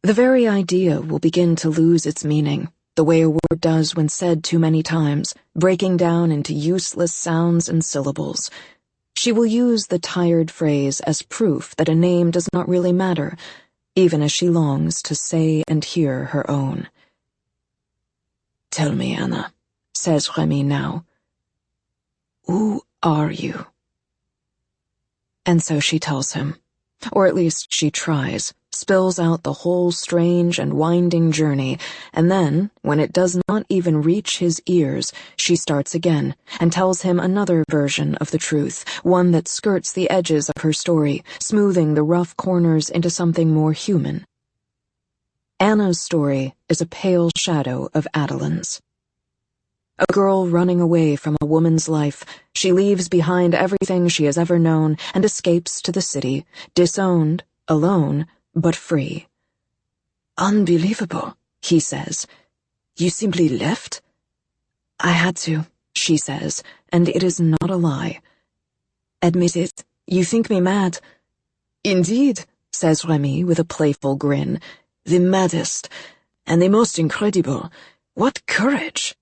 The very idea will begin to lose its meaning, the way a word does when said too many times, breaking down into useless sounds and syllables. She will use the tired phrase as proof that a name does not really matter, even as she longs to say and hear her own. Tell me, Anna, says Remy now. Who are you? And so she tells him, or at least she tries, spills out the whole strange and winding journey, and then, when it does not even reach his ears, she starts again, and tells him another version of the truth, one that skirts the edges of her story, smoothing the rough corners into something more human. Anna's story is a pale shadow of Adeline's. A girl running away from a woman's life, she leaves behind everything she has ever known and escapes to the city, disowned, alone, but free. Unbelievable, he says. You simply left? I had to, she says, and it is not a lie. Admit it, you think me mad. Indeed, says Remy with a playful grin. The maddest, and the most incredible. What courage!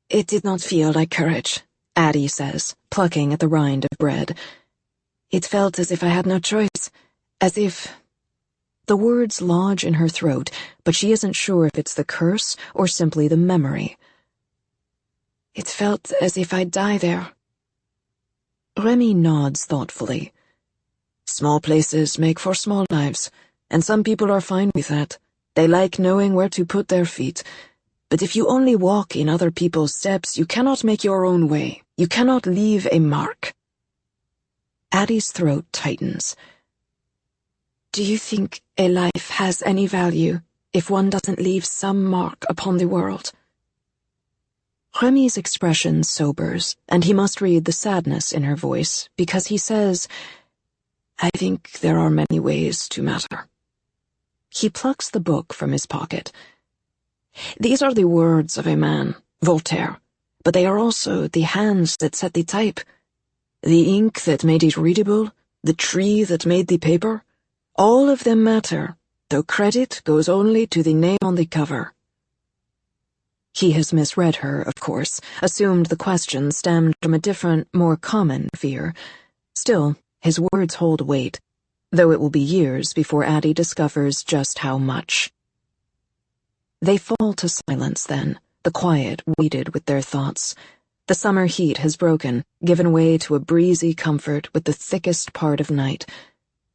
It did not feel like courage, Addie says, plucking at the rind of bread. It felt as if I had no choice, as if... The words lodge in her throat, but she isn't sure if it's the curse or simply the memory. It felt as if I'd die there. Remy nods thoughtfully. Small places make for small lives, and some people are fine with that. They like knowing where to put their feet. But if you only walk in other people's steps, you cannot make your own way. You cannot leave a mark. Addie's throat tightens. Do you think a life has any value if one doesn't leave some mark upon the world? Remy's expression sobers, and he must read the sadness in her voice, because he says, I think there are many ways to matter. He plucks the book from his pocket. These are the words of a man, Voltaire, but they are also the hands that set the type, the ink that made it readable, the tree that made the paper. All of them matter, though credit goes only to the name on the cover. He has misread her, of course, assumed the question stemmed from a different, more common fear. Still, his words hold weight, though it will be years before Addie discovers just how much. They fall to silence then, the quiet weighted with their thoughts. The summer heat has broken, given way to a breezy comfort with the thickest part of night.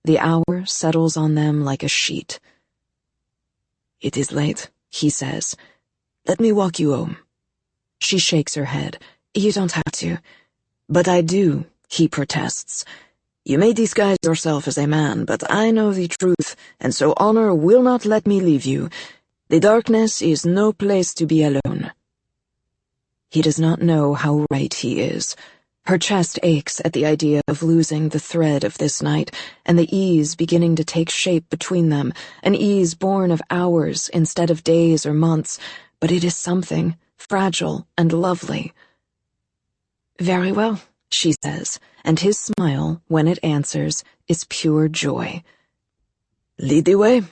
The hour settles on them like a sheet. It is late, he says. Let me walk you home. She shakes her head. You don't have to. But I do, he protests. You may disguise yourself as a man, but I know the truth, and so honor will not let me leave you. The darkness is no place to be alone. He does not know how right he is. Her chest aches at the idea of losing the thread of this night, and the ease beginning to take shape between them, an ease born of hours instead of days or months, but it is something, fragile and lovely. Very well, she says, and his smile, when it answers, is pure joy. Lead the way.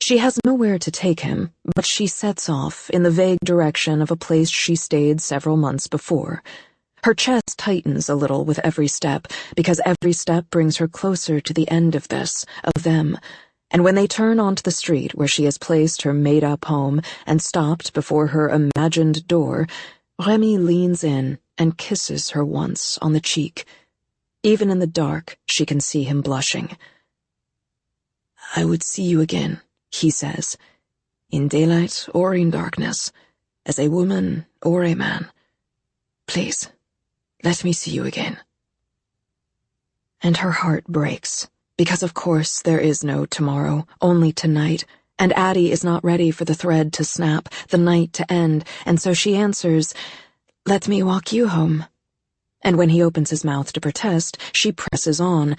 She has nowhere to take him, but she sets off in the vague direction of a place she stayed several months before. Her chest tightens a little with every step, because every step brings her closer to the end of this, of them, and when they turn onto the street where she has placed her made-up home and stopped before her imagined door, Remy leans in and kisses her once on the cheek. Even in the dark, she can see him blushing. I would see you again, he says, in daylight or in darkness, as a woman or a man. Please, let me see you again. And her heart breaks, because of course there is no tomorrow, only tonight, and Addie is not ready for the thread to snap, the night to end, and so she answers, Let me walk you home. And when he opens his mouth to protest, she presses on,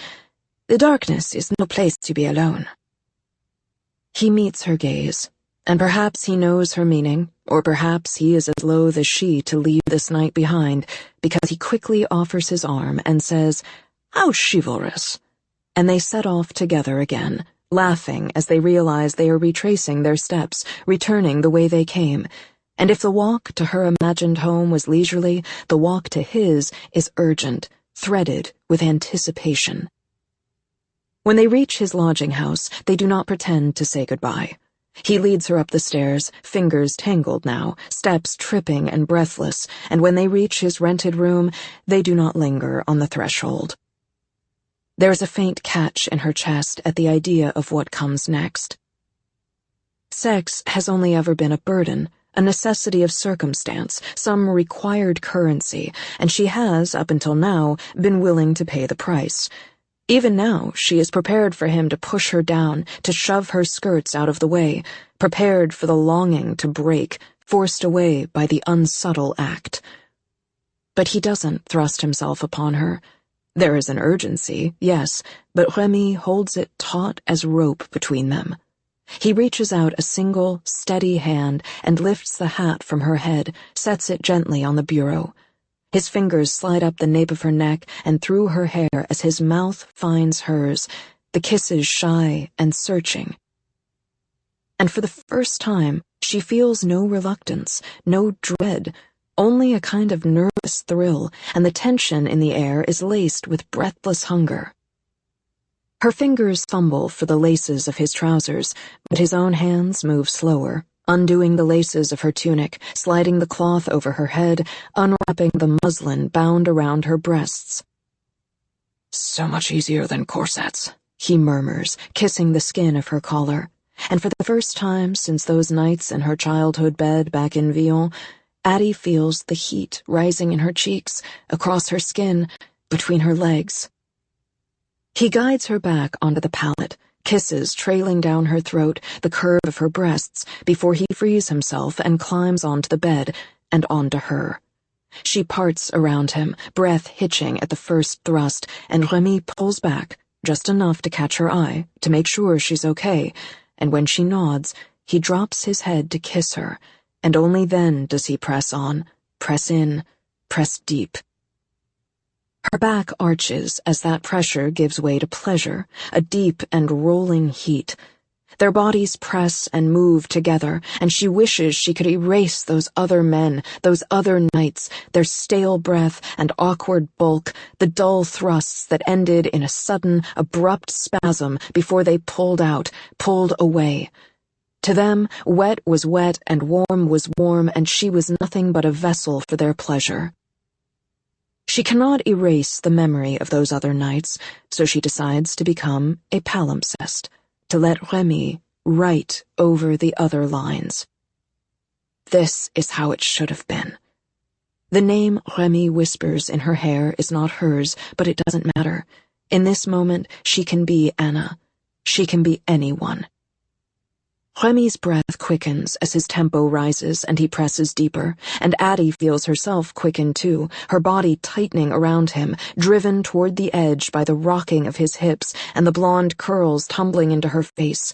The darkness is no place to be alone. He meets her gaze, and perhaps he knows her meaning, or perhaps he is as loath as she to leave this night behind, because he quickly offers his arm and says, How chivalrous! And they set off together again, laughing as they realize they are retracing their steps, returning the way they came. And if the walk to her imagined home was leisurely, the walk to his is urgent, threaded with anticipation. When they reach his lodging house, they do not pretend to say goodbye. He leads her up the stairs, fingers tangled now, steps tripping and breathless, and when they reach his rented room, they do not linger on the threshold. There is a faint catch in her chest at the idea of what comes next. Sex has only ever been a burden, a necessity of circumstance, some required currency, and she has, up until now, been willing to pay the price. Even now, she is prepared for him to push her down, to shove her skirts out of the way, prepared for the longing to break, forced away by the unsubtle act. But he doesn't thrust himself upon her. There is an urgency, yes, but Remy holds it taut as rope between them. He reaches out a single, steady hand and lifts the hat from her head, sets it gently on the bureau. His fingers slide up the nape of her neck and through her hair as his mouth finds hers, the kisses shy and searching. And for the first time, she feels no reluctance, no dread, only a kind of nervous thrill, and the tension in the air is laced with breathless hunger. Her fingers fumble for the laces of his trousers, but his own hands move slower, undoing the laces of her tunic, sliding the cloth over her head, unwrapping the muslin bound around her breasts. So much easier than corsets, he murmurs, kissing the skin of her collar. And for the first time since those nights in her childhood bed back in Vion, Addie feels the heat rising in her cheeks, across her skin, between her legs. He guides her back onto the pallet, kisses trailing down her throat, the curve of her breasts, before he frees himself and climbs onto the bed, and onto her. She parts around him, breath hitching at the first thrust, and Remy pulls back, just enough to catch her eye, to make sure she's okay, and when she nods, he drops his head to kiss her, and only then does he press on, press in, press deep. Her back arches as that pressure gives way to pleasure, a deep and rolling heat. Their bodies press and move together, and she wishes she could erase those other men, those other nights, their stale breath and awkward bulk, the dull thrusts that ended in a sudden, abrupt spasm before they pulled out, pulled away. To them, wet was wet and warm was warm, and she was nothing but a vessel for their pleasure. She cannot erase the memory of those other nights, so she decides to become a palimpsest, to let Remy write over the other lines. This is how it should have been. The name Remy whispers in her hair is not hers, but it doesn't matter. In this moment, she can be Anna. She can be anyone. Remy's breath quickens as his tempo rises and he presses deeper, and Addie feels herself quicken too, her body tightening around him, driven toward the edge by the rocking of his hips and the blonde curls tumbling into her face.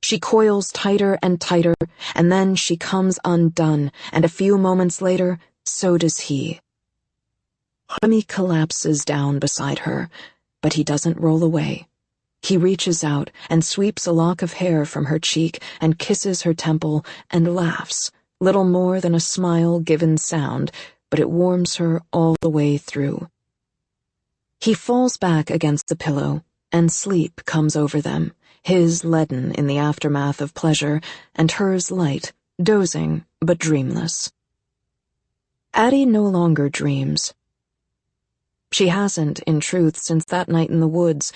She coils tighter and tighter, and then she comes undone, and a few moments later, so does he. Remy collapses down beside her, but he doesn't roll away. He reaches out and sweeps a lock of hair from her cheek and kisses her temple and laughs, little more than a smile given sound, but it warms her all the way through. He falls back against the pillow, and sleep comes over them, his leaden in the aftermath of pleasure, and hers light, dozing but dreamless. Addie no longer dreams. She hasn't, in truth, since that night in the woods,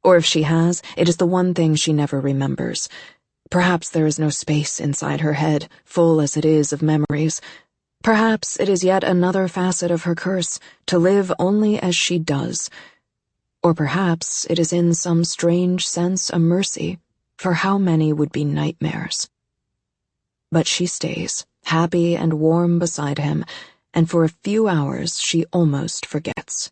or if she has, it is the one thing she never remembers. Perhaps there is no space inside her head, full as it is of memories. Perhaps it is yet another facet of her curse, to live only as she does. Or perhaps it is in some strange sense a mercy, for how many would be nightmares? But she stays, happy and warm beside him, and for a few hours she almost forgets.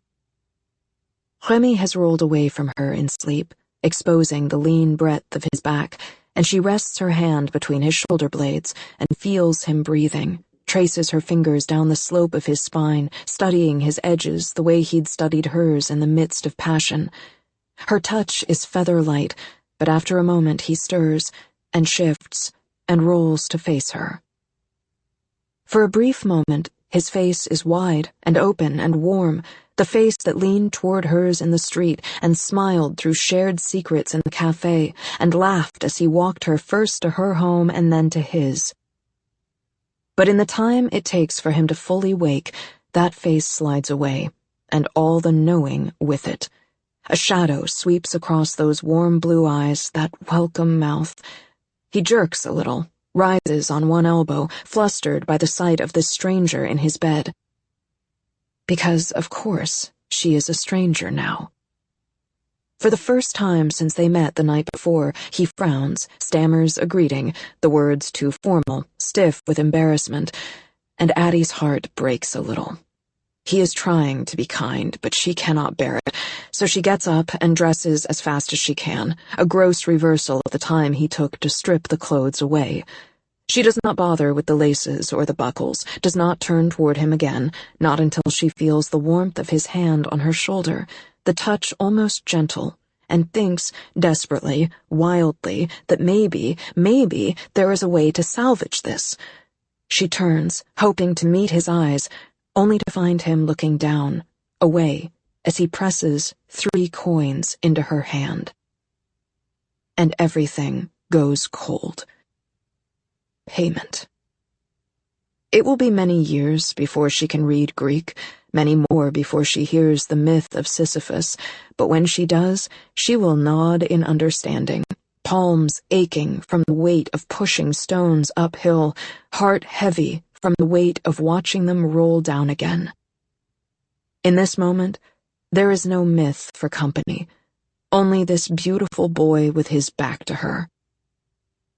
Remy has rolled away from her in sleep, exposing the lean breadth of his back, and she rests her hand between his shoulder blades and feels him breathing, traces her fingers down the slope of his spine, studying his edges the way he'd studied hers in the midst of passion. Her touch is feather-light, but after a moment he stirs, and shifts, and rolls to face her. For a brief moment, his face is wide and open and warm, the face that leaned toward hers in the street and smiled through shared secrets in the cafe and laughed as he walked her first to her home and then to his. But in the time it takes for him to fully wake, that face slides away, and all the knowing with it. A shadow sweeps across those warm blue eyes, that welcome mouth. He jerks a little, rises on one elbow, flustered by the sight of this stranger in his bed. Because, of course, she is a stranger now. For the first time since they met the night before, he frowns, stammers a greeting, the words too formal, stiff with embarrassment, and Addie's heart breaks a little. He is trying to be kind, but she cannot bear it, so she gets up and dresses as fast as she can, a gross reversal of the time he took to strip the clothes away. She does not bother with the laces or the buckles, does not turn toward him again, not until she feels the warmth of his hand on her shoulder, the touch almost gentle, and thinks, desperately, wildly, that maybe there is a way to salvage this. She turns, hoping to meet his eyes, only to find him looking down, away, as he presses 3 coins into her hand. And everything goes cold. Payment. It will be many years before she can read Greek, many more before she hears the myth of Sisyphus, but when she does, she will nod in understanding, palms aching from the weight of pushing stones uphill, heart heavy from the weight of watching them roll down again. In this moment, there is no myth for company, only this beautiful boy with his back to her.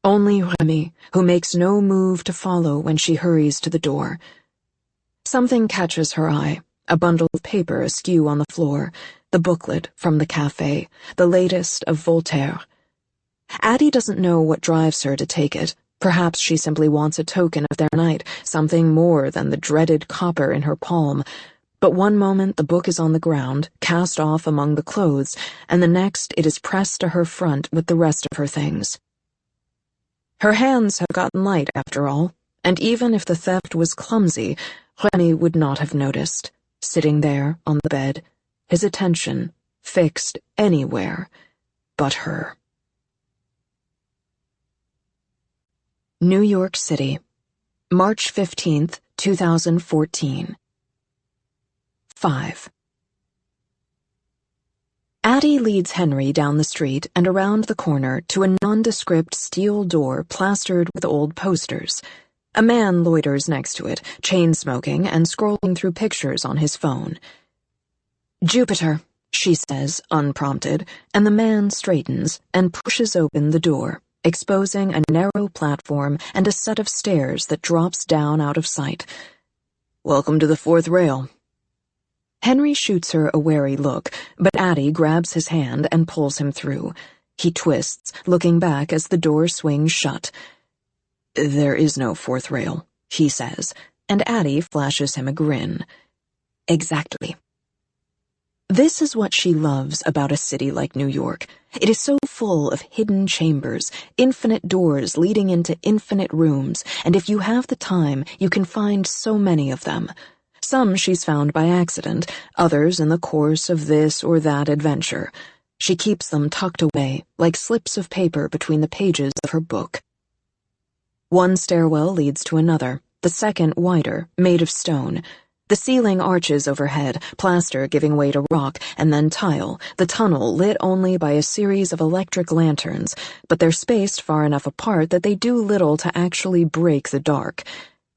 Only Remy, who makes no move to follow when she hurries to the door. Something catches her eye, a bundle of paper askew on the floor, the booklet from the cafe, the latest of Voltaire. Addie doesn't know what drives her to take it. Perhaps she simply wants a token of their night, something more than the dreaded copper in her palm. But one moment the book is on the ground, cast off among the clothes, and the next it is pressed to her front with the rest of her things. Her hands have gotten light, after all, and even if the theft was clumsy, Remy would not have noticed, sitting there on the bed, his attention fixed anywhere but her. New York City, March 15th, 2014. 5. Addie leads Henry down the street and around the corner to a nondescript steel door plastered with old posters. A man loiters next to it, chain-smoking and scrolling through pictures on his phone. "Jupiter," she says, unprompted, and the man straightens and pushes open the door, exposing a narrow platform and a set of stairs that drops down out of sight. "Welcome to the fourth rail." Henry shoots her a wary look, but Addie grabs his hand and pulls him through. He twists, looking back as the door swings shut. "There is no fourth rail," he says, and Addie flashes him a grin. "Exactly." This is what she loves about a city like New York. It is so full of hidden chambers, infinite doors leading into infinite rooms, and if you have the time, you can find so many of them. Some she's found by accident, others in the course of this or that adventure. She keeps them tucked away, like slips of paper between the pages of her book. One stairwell leads to another, the second wider, made of stone. The ceiling arches overhead, plaster giving way to rock, and then tile, the tunnel lit only by a series of electric lanterns, but they're spaced far enough apart that they do little to actually break the dark.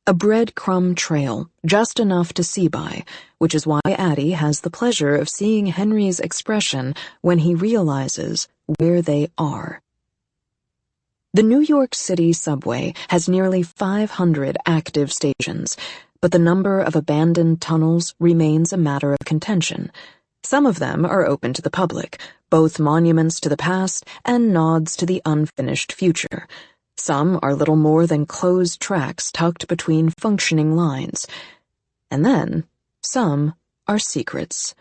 A breadcrumb trail, just enough to see by, which is why Addie has the pleasure of seeing Henry's expression when he realizes where they are. The New York City subway has nearly 500 active stations, but the number of abandoned tunnels remains a matter of contention. Some of them are open to the public, both monuments to the past and nods to the unfinished future. Some are little more than closed tracks tucked between functioning lines. And then, some are secrets.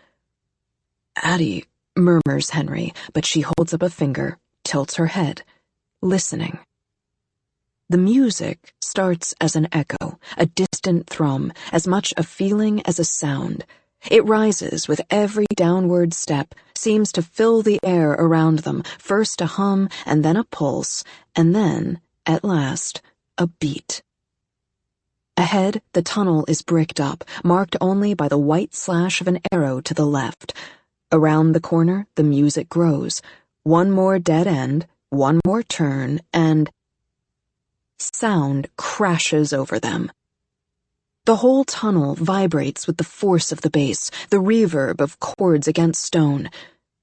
"Addie," murmurs Henry, but she holds up a finger, tilts her head, listening. The music starts as an echo, a distant thrum, as much a feeling as a sound. It rises with every downward step, seems to fill the air around them, first a hum, and then a pulse, and then, at last, a beat. Ahead, the tunnel is bricked up, marked only by the white slash of an arrow to the left. Around the corner, the music grows. One more dead end, one more turn, and sound crashes over them. The whole tunnel vibrates with the force of the bass, the reverb of chords against stone.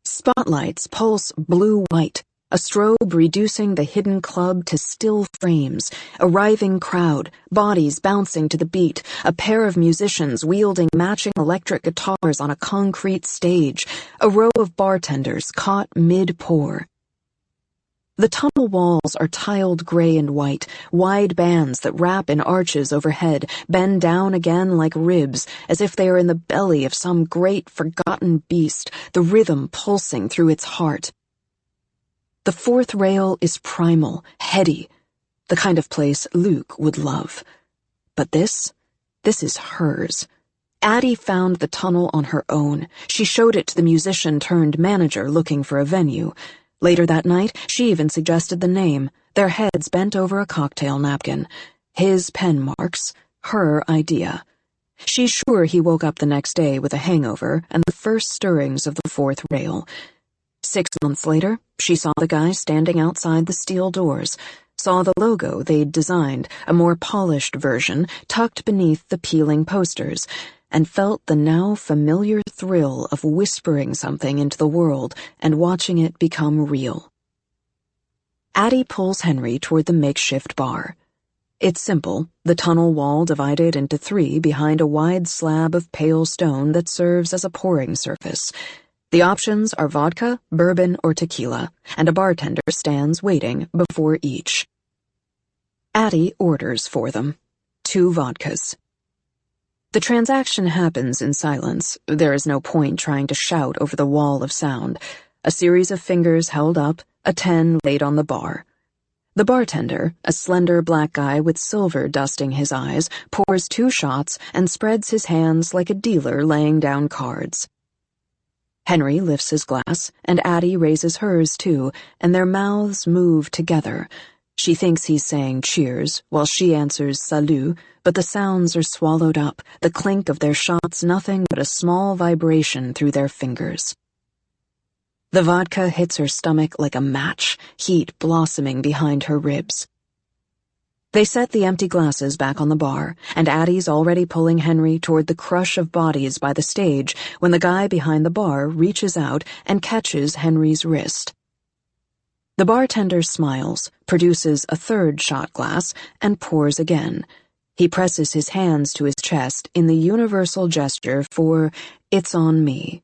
Spotlights pulse blue-white, a strobe reducing the hidden club to still frames, a writhing crowd, bodies bouncing to the beat, a pair of musicians wielding matching electric guitars on a concrete stage, a row of bartenders caught mid-pour. The tunnel walls are tiled gray and white, wide bands that wrap in arches overhead, bend down again like ribs, as if they are in the belly of some great forgotten beast, the rhythm pulsing through its heart. The fourth rail is primal, heady, the kind of place Luke would love. But this is hers. Addie found the tunnel on her own. She showed it to the musician-turned-manager looking for a venue. Later that night, she even suggested the name, their heads bent over a cocktail napkin. His pen marks, her idea. She's sure he woke up the next day with a hangover and the first stirrings of the fourth rail. 6 months later, she saw the guy standing outside the steel doors, saw the logo they'd designed, a more polished version, tucked beneath the peeling posters, and felt the now familiar thrill of whispering something into the world and watching it become real. Addie pulls Henry toward the makeshift bar. It's simple, the tunnel wall divided into 3 behind a wide slab of pale stone that serves as a pouring surface. The options are vodka, bourbon, or tequila, and a bartender stands waiting before each. Addie orders for them. 2 vodkas. The transaction happens in silence. There is no point trying to shout over the wall of sound. A series of fingers held up, a 10 laid on the bar. The bartender, a slender black guy with silver dusting his eyes, pours 2 shots and spreads his hands like a dealer laying down cards. Henry lifts his glass, and Addie raises hers too, and their mouths move together. She thinks he's saying cheers, while she answers salut, but the sounds are swallowed up, the clink of their shots nothing but a small vibration through their fingers. The vodka hits her stomach like a match, heat blossoming behind her ribs. They set the empty glasses back on the bar, and Addie's already pulling Henry toward the crush of bodies by the stage when the guy behind the bar reaches out and catches Henry's wrist. The bartender smiles, produces a third shot glass, and pours again. He presses his hands to his chest in the universal gesture for, "It's on me."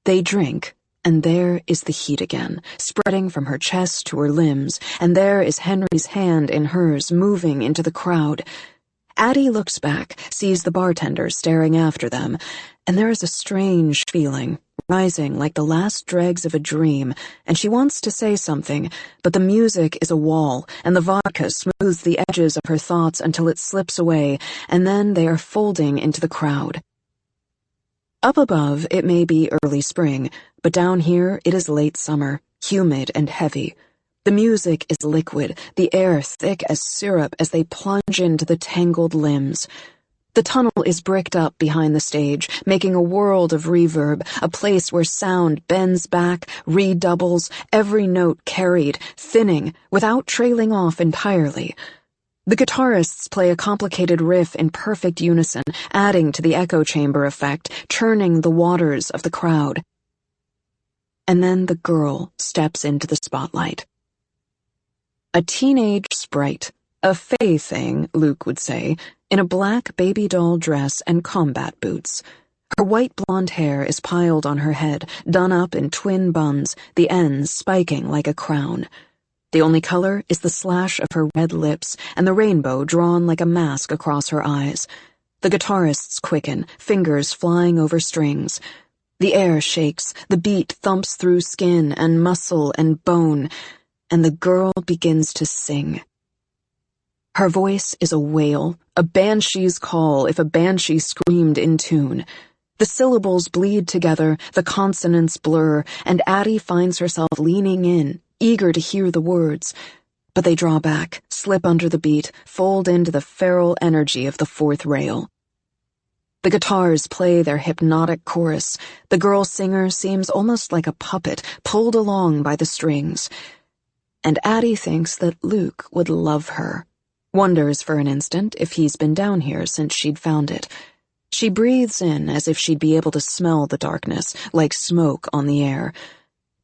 They drink, and there is the heat again, spreading from her chest to her limbs, and there is Henry's hand in hers, moving into the crowd. Addie looks back, sees the bartender staring after them, and there is a strange feeling, rising like the last dregs of a dream, and she wants to say something, but the music is a wall, and the vodka smooths the edges of her thoughts until it slips away, and then they are folding into the crowd. Up above, it may be early spring, but down here it is late summer, humid and heavy. The music is liquid, the air thick as syrup as they plunge into the tangled limbs. The tunnel is bricked up behind the stage, making a world of reverb, a place where sound bends back, redoubles, every note carried, thinning, without trailing off entirely. The guitarists play a complicated riff in perfect unison, adding to the echo chamber effect, churning the waters of the crowd. And then the girl steps into the spotlight. A teenage sprite, a fey thing, Luke would say, in a black baby doll dress and combat boots. Her white blonde hair is piled on her head, done up in twin buns, the ends spiking like a crown. The only color is the slash of her red lips and the rainbow drawn like a mask across her eyes. The guitarists quicken, fingers flying over strings. The air shakes, the beat thumps through skin and muscle and bone, and the girl begins to sing. Her voice is a wail, a banshee's call if a banshee screamed in tune. The syllables bleed together, the consonants blur, and Addie finds herself leaning in, eager to hear the words. But they draw back, slip under the beat, fold into the feral energy of the fourth rail. The guitars play their hypnotic chorus. The girl singer seems almost like a puppet, pulled along by the strings. And Addie thinks that Luke would love her. Wonders for an instant if he's been down here since she'd found it. She breathes in as if she'd be able to smell the darkness, like smoke on the air.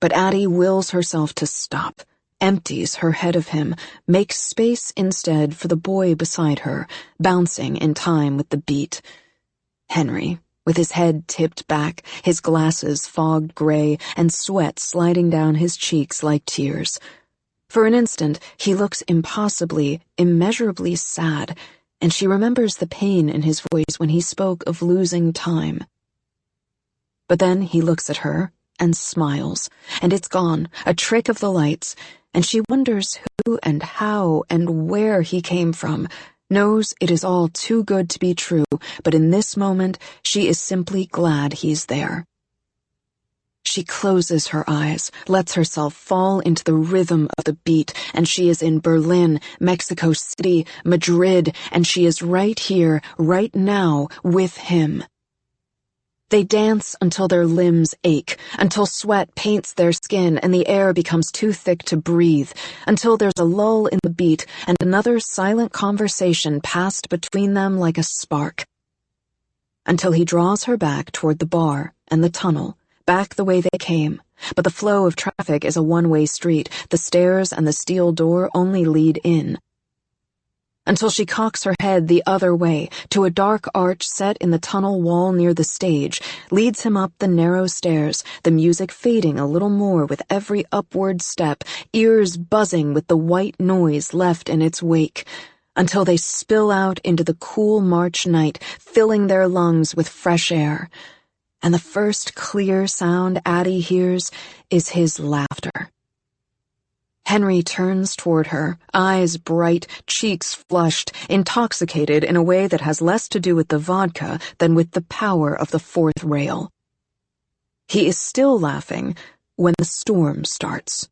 But Addie wills herself to stop, empties her head of him, makes space instead for the boy beside her, bouncing in time with the beat. Henry, with his head tipped back, his glasses fogged gray, and sweat sliding down his cheeks like tears. For an instant, he looks impossibly, immeasurably sad, and she remembers the pain in his voice when he spoke of losing time. But then he looks at her and smiles, and it's gone, a trick of the lights, and she wonders who and how and where he came from, knows it is all too good to be true, but in this moment she is simply glad he's there. She closes her eyes, lets herself fall into the rhythm of the beat, and she is in Berlin, Mexico City, Madrid, and she is right here, right now, with him. They dance until their limbs ache, until sweat paints their skin and the air becomes too thick to breathe, until there's a lull in the beat and another silent conversation passed between them like a spark. Until he draws her back toward the bar and the tunnel, back the way they came, but the flow of traffic is a one-way street, the stairs and the steel door only lead in. Until she cocks her head the other way, to a dark arch set in the tunnel wall near the stage, leads him up the narrow stairs, the music fading a little more with every upward step, ears buzzing with the white noise left in its wake, until they spill out into the cool March night, filling their lungs with fresh air. And the first clear sound Addie hears is his laughter. Henry turns toward her, eyes bright, cheeks flushed, intoxicated in a way that has less to do with the vodka than with the power of the fourth rail. He is still laughing when the storm starts.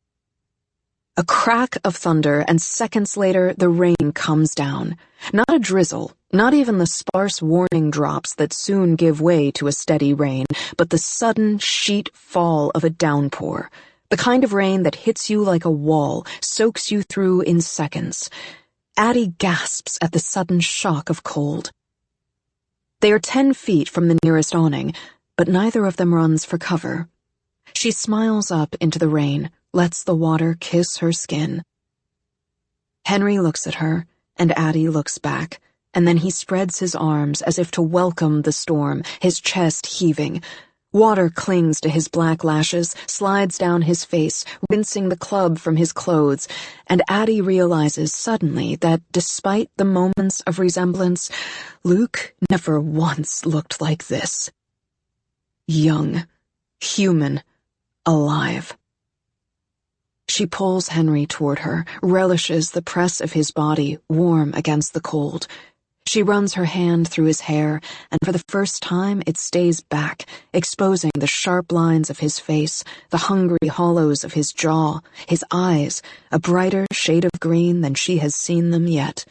A crack of thunder, and seconds later the rain comes down. Not a drizzle, not even the sparse warning drops that soon give way to a steady rain, but the sudden sheet fall of a downpour. The kind of rain that hits you like a wall, soaks you through in seconds. Addie gasps at the sudden shock of cold. They are 10 feet from the nearest awning, but neither of them runs for cover. She smiles up into the rain, lets the water kiss her skin. Henry looks at her, and Addie looks back, and then he spreads his arms as if to welcome the storm, his chest heaving. Water clings to his black lashes, slides down his face, rinsing the club from his clothes, and Addie realizes suddenly that despite the moments of resemblance, Luke never once looked like this. Young, human, alive. She pulls Henry toward her, relishes the press of his body, warm against the cold. She runs her hand through his hair, and for the first time it stays back, exposing the sharp lines of his face, the hungry hollows of his jaw, his eyes, a brighter shade of green than she has seen them yet.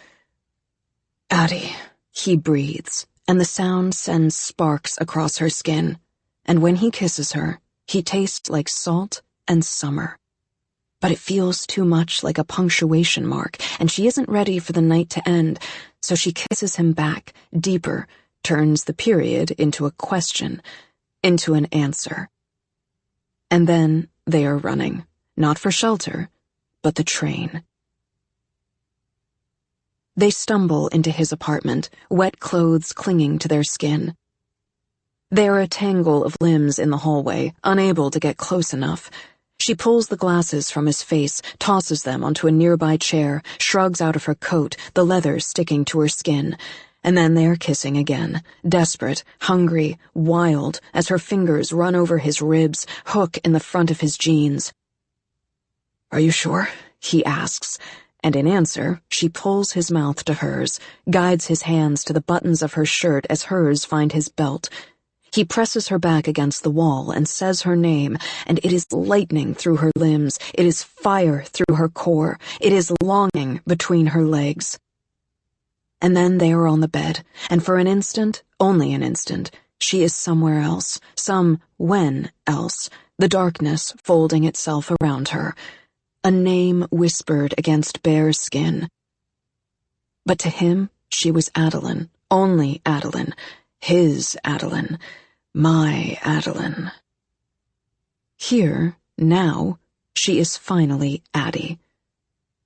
Addie, he breathes, and the sound sends sparks across her skin, and when he kisses her, he tastes like salt and summer. But it feels too much like a punctuation mark, and she isn't ready for the night to end, so she kisses him back, deeper, turns the period into a question, into an answer. And then they are running, not for shelter, but the train. They stumble into his apartment, wet clothes clinging to their skin. They are a tangle of limbs in the hallway, unable to get close enough. She pulls the glasses from his face, tosses them onto a nearby chair, shrugs out of her coat, the leather sticking to her skin. And then they are kissing again, desperate, hungry, wild, as her fingers run over his ribs, hook in the front of his jeans. "Are you sure?" he asks, and in answer, she pulls his mouth to hers, guides his hands to the buttons of her shirt as hers find his belt. He presses her back against the wall and says her name, and it is lightning through her limbs, it is fire through her core, it is longing between her legs. And then they are on the bed, and for an instant, only an instant, she is somewhere else, when else, the darkness folding itself around her, a name whispered against bare skin. But to him, she was Adeline, only Adeline, his Adeline. My Adeline. Here, now, she is finally Addie.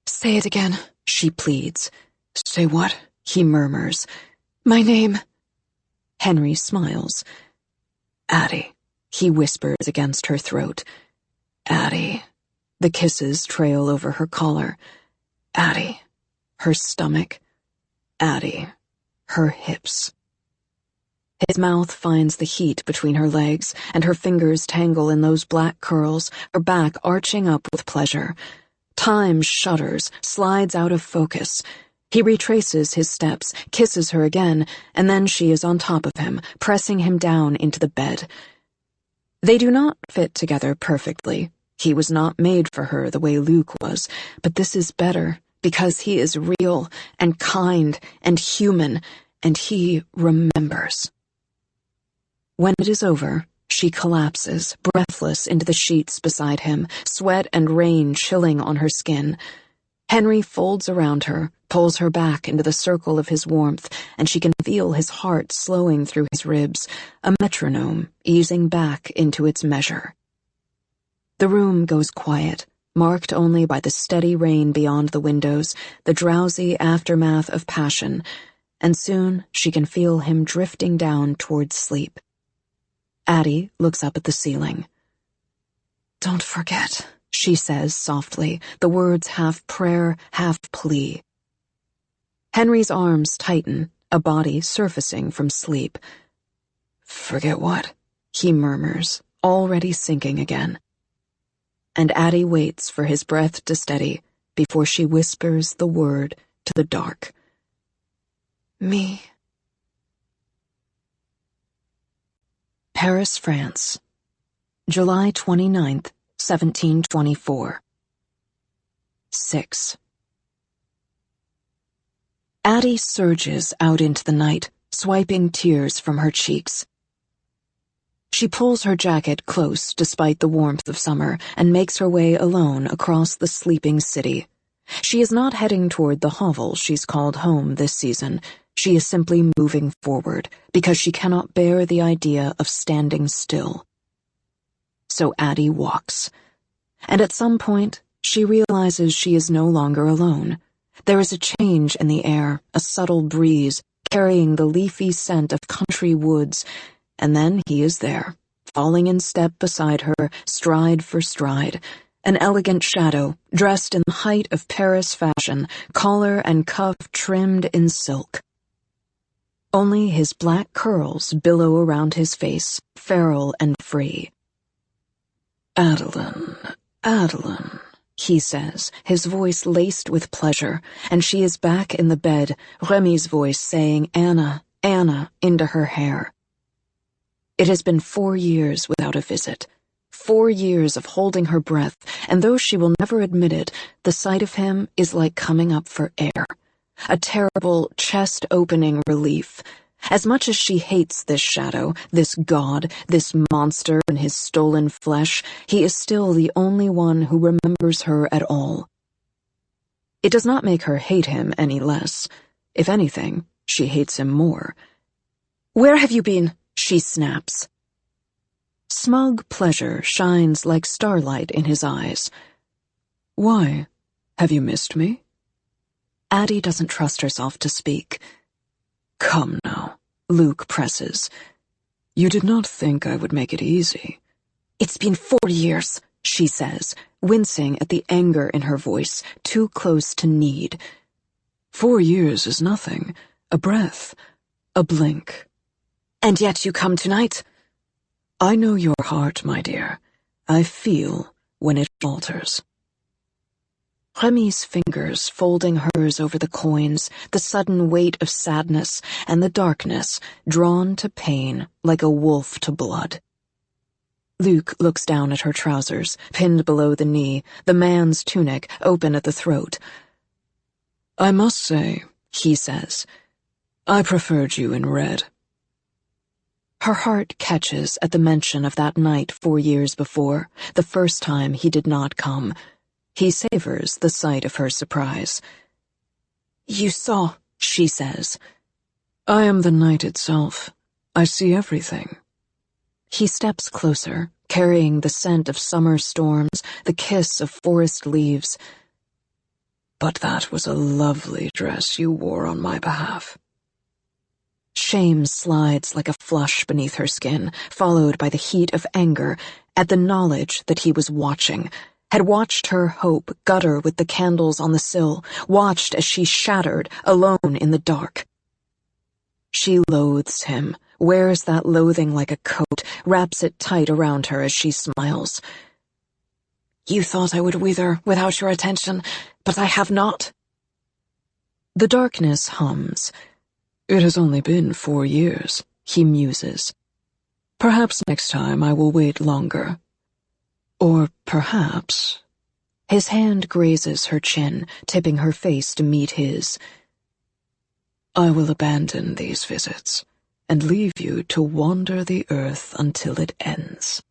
"Say it again," she pleads. "Say what?" he murmurs. "My name." Henry smiles. "Addie," he whispers against her throat. "Addie." The kisses trail over her collar. "Addie." Her stomach. "Addie." Her hips. His mouth finds the heat between her legs, and her fingers tangle in those black curls, her back arching up with pleasure. Time shudders, slides out of focus. He retraces his steps, kisses her again, and then she is on top of him, pressing him down into the bed. They do not fit together perfectly. He was not made for her the way Luke was, but this is better, because he is real, and kind, and human, and he remembers. When it is over, she collapses, breathless, into the sheets beside him, sweat and rain chilling on her skin. Henry folds around her, pulls her back into the circle of his warmth, and she can feel his heart slowing through his ribs, a metronome easing back into its measure. The room goes quiet, marked only by the steady rain beyond the windows, the drowsy aftermath of passion, and soon she can feel him drifting down towards sleep. Addie looks up at the ceiling. "Don't forget," she says softly, the words half prayer, half plea. Henry's arms tighten, a body surfacing from sleep. "Forget what?" he murmurs, already sinking again. And Addie waits for his breath to steady before she whispers the word to the dark. "Me." Paris, France, July 29th, 1724. 6. Addie surges out into the night, swiping tears from her cheeks. She pulls her jacket close despite the warmth of summer and makes her way alone across the sleeping city. She is not heading toward the hovel she's called home this season. She is simply moving forward because she cannot bear the idea of standing still. So Addie walks. And at some point, she realizes she is no longer alone. There is a change in the air, a subtle breeze, carrying the leafy scent of country woods, and then he is there, falling in step beside her, stride for stride, an elegant shadow, dressed in the height of Paris fashion, collar and cuff trimmed in silk. Only his black curls billow around his face, feral and free. "Adeline, Adeline," he says, his voice laced with pleasure, and she is back in the bed, Remy's voice saying "Anna, Anna" into her hair. It has been 4 years without a visit. 4 years of holding her breath, and though she will never admit it, the sight of him is like coming up for air. A terrible, chest-opening relief. As much as she hates this shadow, this god, this monster in his stolen flesh, he is still the only one who remembers her at all. It does not make her hate him any less. If anything, she hates him more. "Where have you been?" she snaps. Smug pleasure shines like starlight in his eyes. "Why? Have you missed me?" Addie doesn't trust herself to speak. "Come now," Luke presses. "You did not think I would make it easy." "It's been 4 years," she says, wincing at the anger in her voice, too close to need. 4 years is nothing. A breath. A blink. "And yet you come tonight?" "I know your heart, my dear. I feel when it falters." Remy's fingers folding hers over the coins, the sudden weight of sadness, and the darkness, drawn to pain like a wolf to blood. Luke looks down at her trousers, pinned below the knee, the man's tunic open at the throat. "I must say," he says, "I preferred you in red." Her heart catches at the mention of that night 4 years before, the first time he did not come. He savors the sight of her surprise. "You saw," she says. "I am the night itself. I see everything." He steps closer, carrying the scent of summer storms, the kiss of forest leaves. "But that was a lovely dress you wore on my behalf." Shame slides like a flush beneath her skin, followed by the heat of anger at the knowledge that he was watching, had watched her hope gutter with the candles on the sill, watched as she shattered, alone in the dark. She loathes him, wears that loathing like a coat, wraps it tight around her as she smiles. "You thought I would wither without your attention, but I have not." The darkness hums. "It has only been 4 years," he muses. "Perhaps next time I will wait longer. Or perhaps—" His hand grazes her chin, tipping her face to meet his. "I will abandon these visits and leave you to wander the earth until it ends."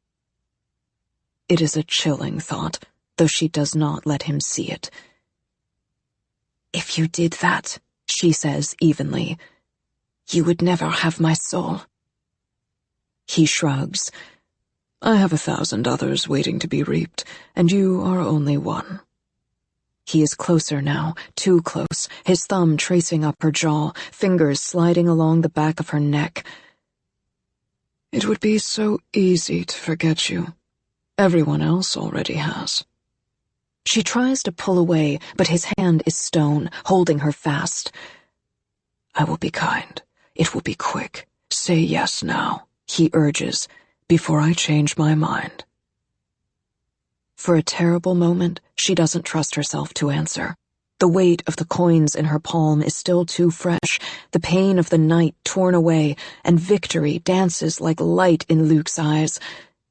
It is a chilling thought, though she does not let him see it. "If you did that," she says evenly, "you would never have my soul." He shrugs. "I have 1,000 others waiting to be reaped, and you are only one." He is closer now, too close, his thumb tracing up her jaw, fingers sliding along the back of her neck. "It would be so easy to forget you. Everyone else already has." She tries to pull away, but his hand is stone, holding her fast. "I will be kind. It will be quick. Say yes now," he urges, "before I change my mind." For a terrible moment, she doesn't trust herself to answer. The weight of the coins in her palm is still too fresh, the pain of the night torn away, and victory dances like light in Luke's eyes.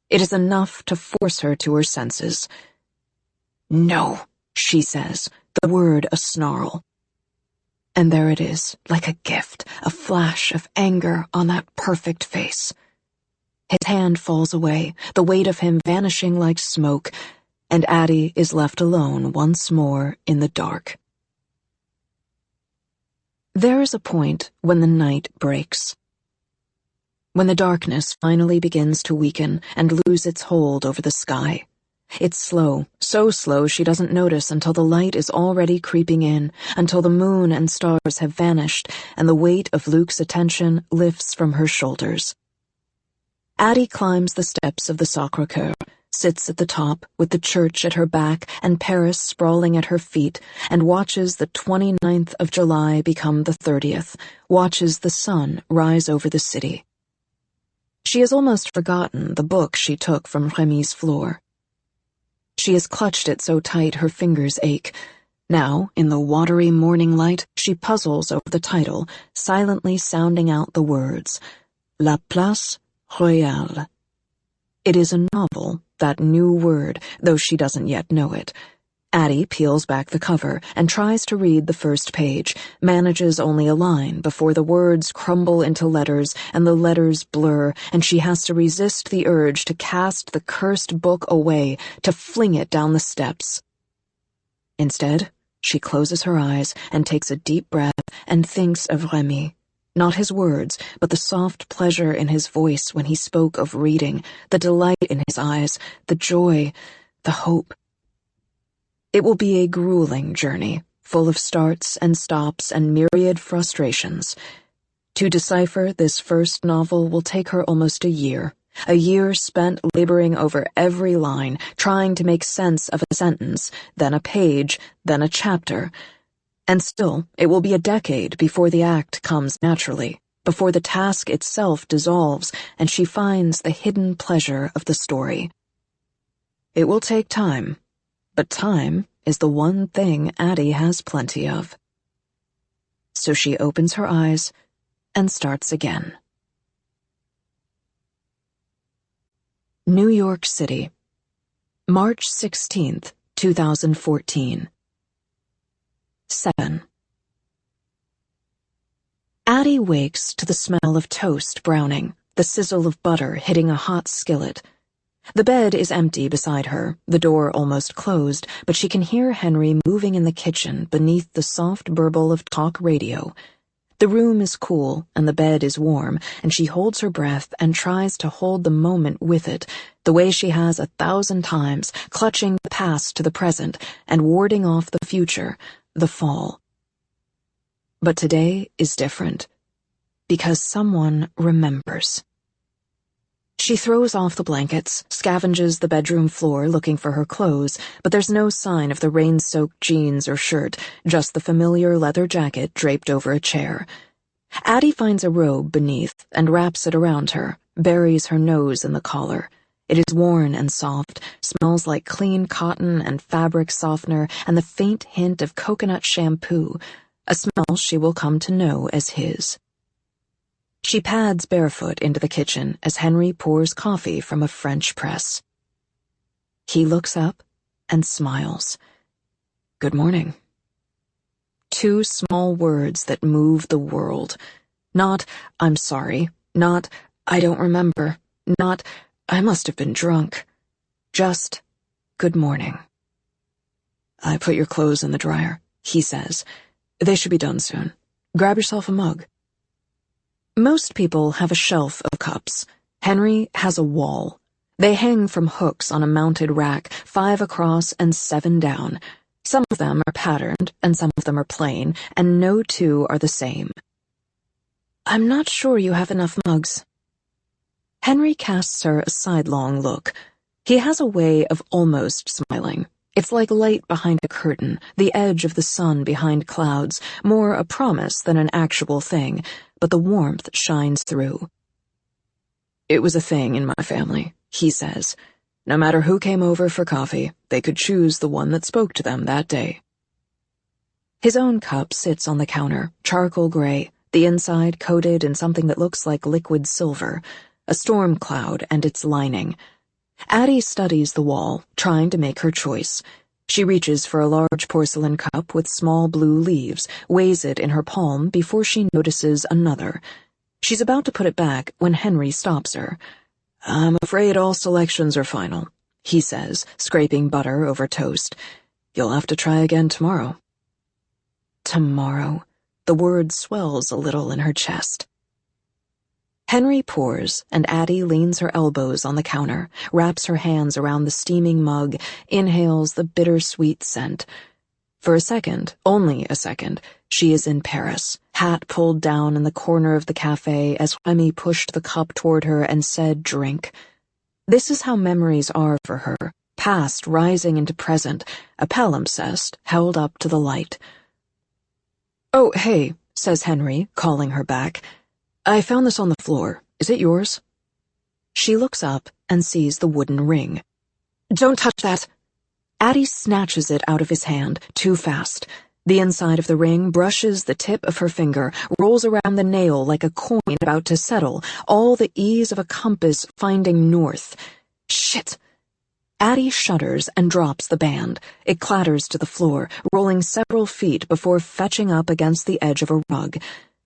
It is enough to force her to her senses. "No," she says, the word a snarl. And there it is, like a gift, a flash of anger on that perfect face. His hand falls away, the weight of him vanishing like smoke, and Addie is left alone once more in the dark. There is a point when the night breaks. When the darkness finally begins to weaken and lose its hold over the sky. It's slow, so slow she doesn't notice until the light is already creeping in, until the moon and stars have vanished and the weight of Luke's attention lifts from her shoulders. Addie climbs the steps of the Sacré-Cœur, sits at the top with the church at her back and Paris sprawling at her feet, and watches the 29th of July become the 30th, watches the sun rise over the city. She has almost forgotten the book she took from Rémi's floor. She has clutched it so tight her fingers ache. Now, in the watery morning light, she puzzles over the title, silently sounding out the words, La Place Royale. It is a novel, that new word, though she doesn't yet know it. Addie peels back the cover and tries to read the first page, manages only a line before the words crumble into letters and the letters blur, and she has to resist the urge to cast the cursed book away, to fling it down the steps. Instead, she closes her eyes and takes a deep breath and thinks of Rémi. Not his words, but the soft pleasure in his voice when he spoke of reading, the delight in his eyes, the joy, the hope. It will be a grueling journey, full of starts and stops and myriad frustrations. To decipher this first novel will take her almost a year spent laboring over every line, trying to make sense of a sentence, then a page, then a chapter. And still, it will be a decade before the act comes naturally, before the task itself dissolves and she finds the hidden pleasure of the story. It will take time. But time is the one thing Addie has plenty of. So she opens her eyes and starts again. New York City, March 16th, 2014. 7. Addie wakes to the smell of toast browning, the sizzle of butter hitting a hot skillet. The bed is empty beside her, the door almost closed, but she can hear Henry moving in the kitchen beneath the soft burble of talk radio. The room is cool and the bed is warm, and she holds her breath and tries to hold the moment with it, the way she has 1,000 times, clutching the past to the present and warding off the future, the fall. But today is different, because someone remembers. She throws off the blankets, scavenges the bedroom floor looking for her clothes, but there's no sign of the rain-soaked jeans or shirt, just the familiar leather jacket draped over a chair. Addie finds a robe beneath and wraps it around her, buries her nose in the collar. It is worn and soft, smells like clean cotton and fabric softener and the faint hint of coconut shampoo, a smell she will come to know as his. She pads barefoot into the kitchen as Henry pours coffee from a French press. He looks up and smiles. Good morning. 2 small words that move the world. Not, I'm sorry. Not, I don't remember. Not, I must have been drunk. Just, good morning. I put your clothes in the dryer, he says. They should be done soon. Grab yourself a mug. Most people have a shelf of cups. Henry has a wall. They hang from hooks on a mounted rack, 5 across and 7 down. Some of them are patterned, and some of them are plain, and no 2 are the same. I'm not sure you have enough mugs. Henry casts her a sidelong look. He has a way of almost smiling. It's like light behind a curtain, the edge of the sun behind clouds, more a promise than an actual thing, but the warmth shines through. It was a thing in my family, he says. No matter who came over for coffee, they could choose the one that spoke to them that day. His own cup sits on the counter, charcoal gray, the inside coated in something that looks like liquid silver, a storm cloud and its lining. Addie studies the wall, trying to make her choice. She reaches for a large porcelain cup with small blue leaves, weighs it in her palm before she notices another. She's about to put it back when Henry stops her. I'm afraid all selections are final. he says, scraping butter over toast. You'll have to try again tomorrow. Tomorrow. The word swells a little in her chest. Henry pours, and Addie leans her elbows on the counter, wraps her hands around the steaming mug, inhales the bittersweet scent. For a second, only a second, she is in Paris, hat pulled down in the corner of the cafe as Remy pushed the cup toward her and said, "Drink." This is how memories are for her, past rising into present, a palimpsest held up to the light. "Oh, hey," says Henry, calling her back. "I found this on the floor. Is it yours?" She looks up and sees the wooden ring. "Don't touch that!" Addie snatches it out of his hand, too fast. The inside of the ring brushes the tip of her finger, rolls around the nail like a coin about to settle, all the ease of a compass finding north. Shit! Addie shudders and drops the band. It clatters to the floor, rolling several feet before fetching up against the edge of a rug.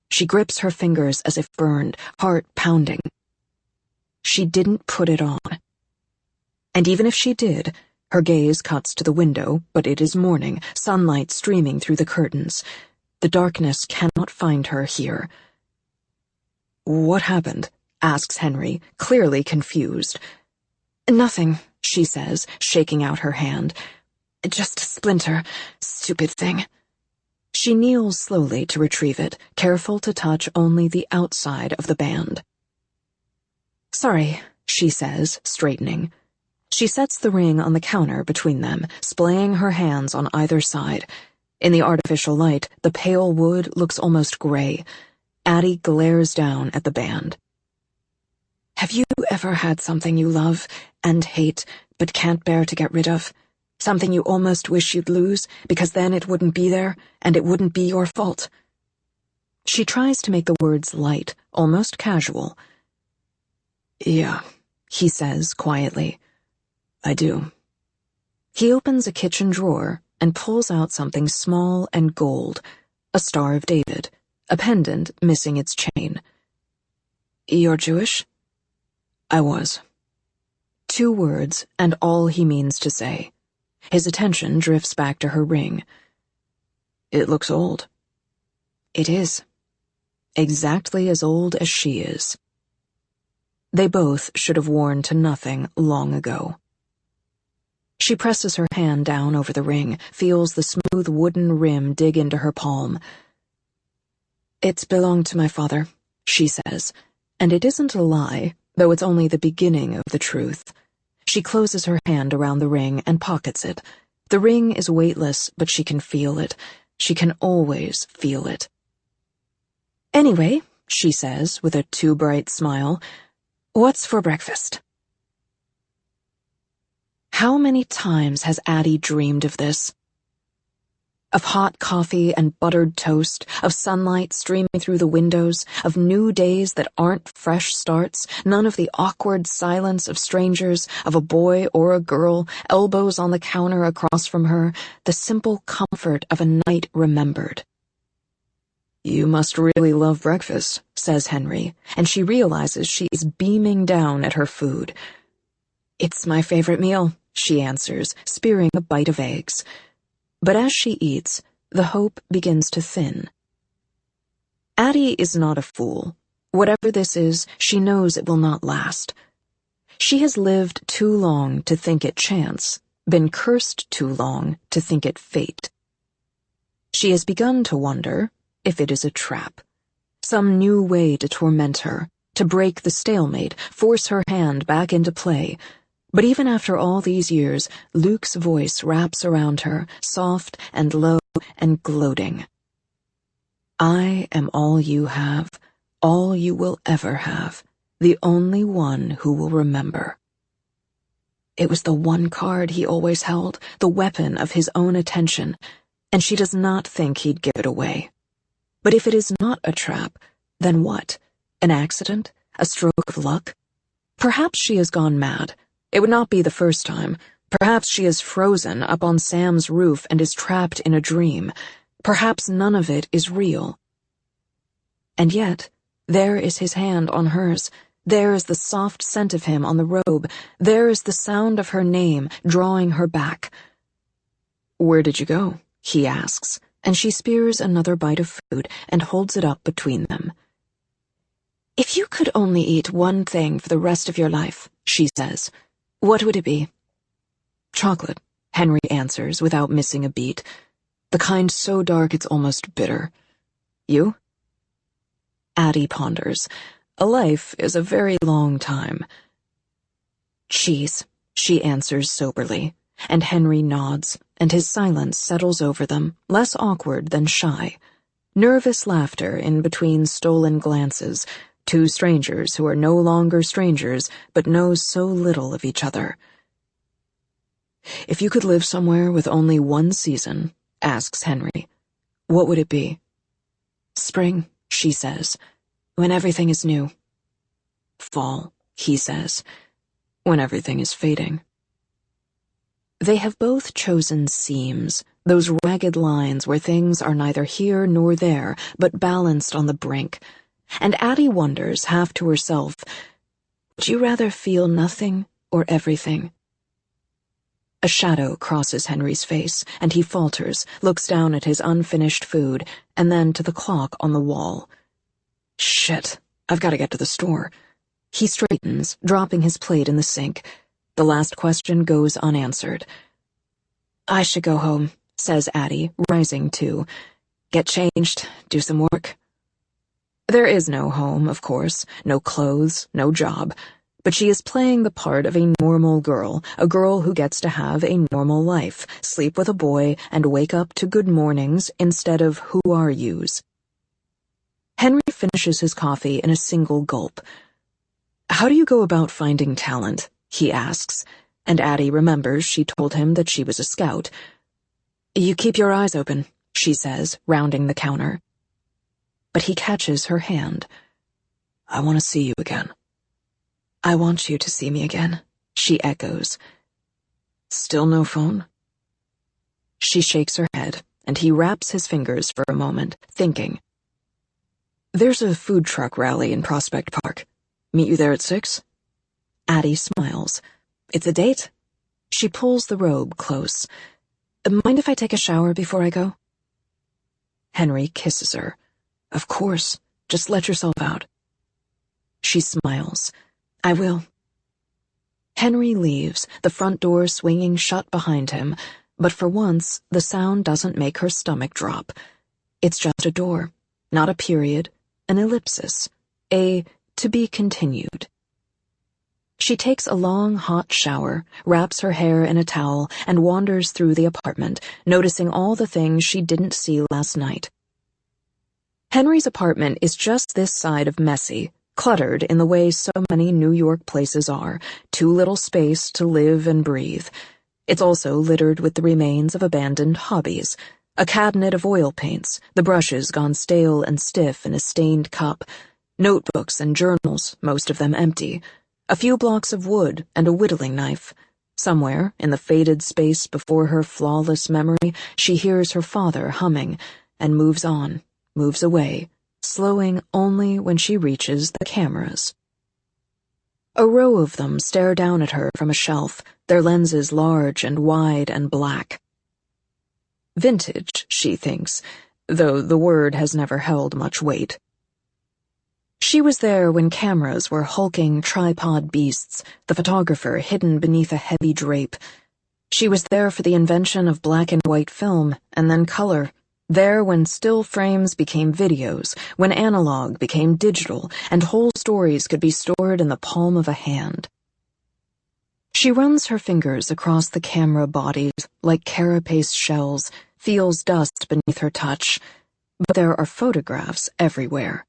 She grips her fingers as if burned, heart pounding. She didn't put it on. And even if she did, her gaze cuts to the window, but it is morning, sunlight streaming through the curtains. The darkness cannot find her here. "What happened?" asks Henry, clearly confused. "Nothing," she says, shaking out her hand. "Just a splinter. Stupid thing." She kneels slowly to retrieve it, careful to touch only the outside of the band. "Sorry," she says, straightening. She sets the ring on the counter between them, splaying her hands on either side. In the artificial light, the pale wood looks almost gray. Addie glares down at the band. "Have you ever had something you love and hate but can't bear to get rid of? Something you almost wish you'd lose, because then it wouldn't be there, and it wouldn't be your fault?" She tries to make the words light, almost casual. "Yeah," he says quietly. "I do." He opens a kitchen drawer and pulls out something small and gold, a Star of David, a pendant missing its chain. "You're Jewish?" "I was." 2 words, and all he means to say. His attention drifts back to her ring. "It looks old." "It is. Exactly as old as she is." They both should have worn to nothing long ago. She presses her hand down over the ring, feels the smooth wooden rim dig into her palm. "It belonged to my father," she says, and it isn't a lie, though it's only the beginning of the truth. She closes her hand around the ring and pockets it. The ring is weightless, but she can feel it. She can always feel it. "Anyway," she says with a too bright smile, "what's for breakfast?" How many times has Addie dreamed of this? Of hot coffee and buttered toast, of sunlight streaming through the windows, of new days that aren't fresh starts, none of the awkward silence of strangers, of a boy or a girl, elbows on the counter across from her, the simple comfort of a night remembered. "You must really love breakfast," says Henry, and she realizes she is beaming down at her food. "It's my favorite meal," she answers, spearing a bite of eggs. But as she eats, the hope begins to thin. Addie is not a fool. Whatever this is, she knows it will not last. She has lived too long to think it chance, been cursed too long to think it fate. She has begun to wonder if it is a trap, some new way to torment her, to break the stalemate, force her hand back into play. But even after all these years, Luke's voice wraps around her, soft and low and gloating. "I am all you have, all you will ever have, the only one who will remember." It was the one card he always held, the weapon of his own attention, and she does not think he'd give it away. But if it is not a trap, then what? An accident? A stroke of luck? Perhaps she has gone mad. It would not be the first time. Perhaps she is frozen up on Sam's roof and is trapped in a dream. Perhaps none of it is real. And yet, there is his hand on hers, There is the soft scent of him on the robe. There is the sound of her name drawing her back. "Where did you go?" he asks, and she spears another bite of food and holds it up between them. "If you could only eat one thing for the rest of your life," she says, "what would it be?" "Chocolate," Henry answers without missing a beat. "The kind so dark it's almost bitter. You?" Addie ponders. "A life is a very long time." "Cheese," she answers soberly, and Henry nods, and his silence settles over them, less awkward than shy. Nervous laughter in between stolen glances, two strangers who are no longer strangers but know so little of each other. "If you could live somewhere with only one season," asks Henry, "what would it be?" "Spring," she says, "when everything is new." "Fall," he says, "when everything is fading." They have both chosen seams, those ragged lines where things are neither here nor there, but balanced on the brink. And Addie wonders, half to herself, would you rather feel nothing or everything? A shadow crosses Henry's face, and he falters, looks down at his unfinished food, and then to the clock on the wall. "Shit, I've got to get to the store." He straightens, dropping his plate in the sink. The last question goes unanswered. "I should go home," says Addie, rising too. "Get changed, do some work." There is no home, of course, no clothes, no job, but she is playing the part of a normal girl, a girl who gets to have a normal life, sleep with a boy, and wake up to good mornings instead of who are yous. Henry finishes his coffee in a single gulp. "How do you go about finding talent?" he asks, and Addie remembers she told him that she was a scout. "You keep your eyes open," she says, rounding the counter. But he catches her hand. "I want to see you again." "I want you to see me again," she echoes. "Still no phone?" She shakes her head, and he wraps his fingers for a moment, thinking. "There's a food truck rally in Prospect Park. Meet you there at 6? Addie smiles. "It's a date." She pulls the robe close. "Mind if I take a shower before I go?" Henry kisses her. "Of course. Just let yourself out." She smiles. "I will." Henry leaves, the front door swinging shut behind him, but for once the sound doesn't make her stomach drop. It's just a door, not a period, an ellipsis, a to be continued. She takes a long, hot shower, wraps her hair in a towel, and wanders through the apartment, noticing all the things she didn't see last night. Henry's apartment is just this side of messy, cluttered in the way so many New York places are, too little space to live and breathe. It's also littered with the remains of abandoned hobbies, a cabinet of oil paints, the brushes gone stale and stiff in a stained cup, notebooks and journals, most of them empty, a few blocks of wood and a whittling knife. Somewhere, in the faded space before her flawless memory, she hears her father humming, and moves on, moves away, slowing only when she reaches the cameras. A row of them stare down at her from a shelf, their lenses large and wide and black. Vintage, she thinks, though the word has never held much weight. She was there when cameras were hulking tripod beasts, the photographer hidden beneath a heavy drape. She was there for the invention of black and white film, and then color. There when still frames became videos, when analog became digital, and whole stories could be stored in the palm of a hand. She runs her fingers across the camera bodies like carapace shells, feels dust beneath her touch, but there are photographs everywhere.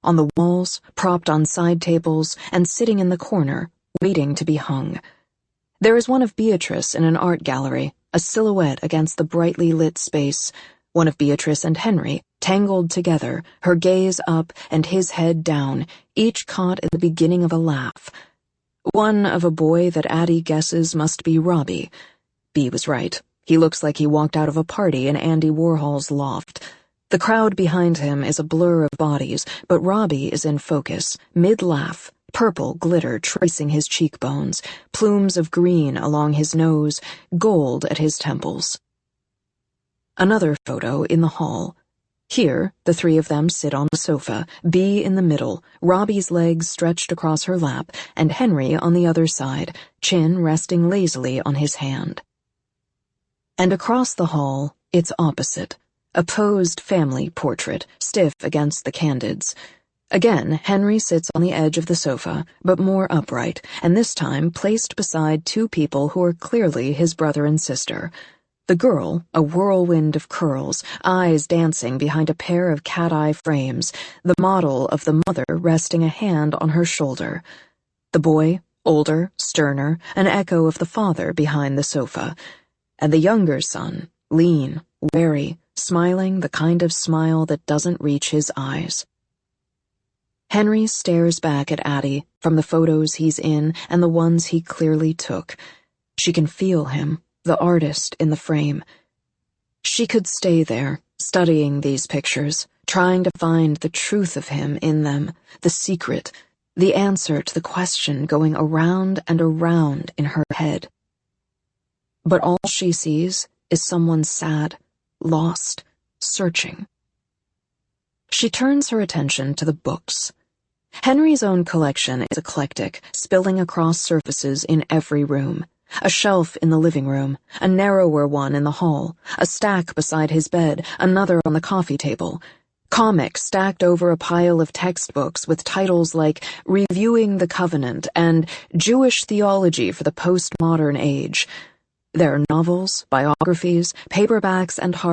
On the walls, propped on side tables, and sitting in the corner, waiting to be hung. There is one of Beatrice in an art gallery, a silhouette against the brightly lit space, one of Beatrice and Henry, tangled together, her gaze up and his head down, each caught in the beginning of a laugh. One of a boy that Addie guesses must be Robbie. Bea was right. He looks like he walked out of a party in Andy Warhol's loft. The crowd behind him is a blur of bodies, but Robbie is in focus, mid-laugh, purple glitter tracing his cheekbones, plumes of green along his nose, gold at his temples. Another photo in the hall. Here, the three of them sit on the sofa, Bea in the middle, Robbie's legs stretched across her lap, and Henry on the other side, chin resting lazily on his hand. And across the hall, it's opposite, a posed family portrait, stiff against the candids. Again, Henry sits on the edge of the sofa, but more upright, and this time placed beside two people who are clearly his brother and sister. The girl, a whirlwind of curls, eyes dancing behind a pair of cat-eye frames, the model of the mother resting a hand on her shoulder. The boy, older, sterner, an echo of the father behind the sofa. And the younger son, lean, wary, smiling the kind of smile that doesn't reach his eyes. Henry stares back at Addie from the photos he's in and the ones he clearly took. She can feel him, the artist in the frame. She could stay there, studying these pictures, trying to find the truth of him in them, the secret, the answer to the question going around and around in her head. But all she sees is someone sad, lost, searching. She turns her attention to the books. Henry's own collection is eclectic, spilling across surfaces in every room. A shelf in the living room, a narrower one in the hall, a stack beside his bed, another on the coffee table. Comics stacked over a pile of textbooks with titles like Reviewing the Covenant and Jewish Theology for the Postmodern Age. There are novels, biographies, paperbacks, and hardbacks.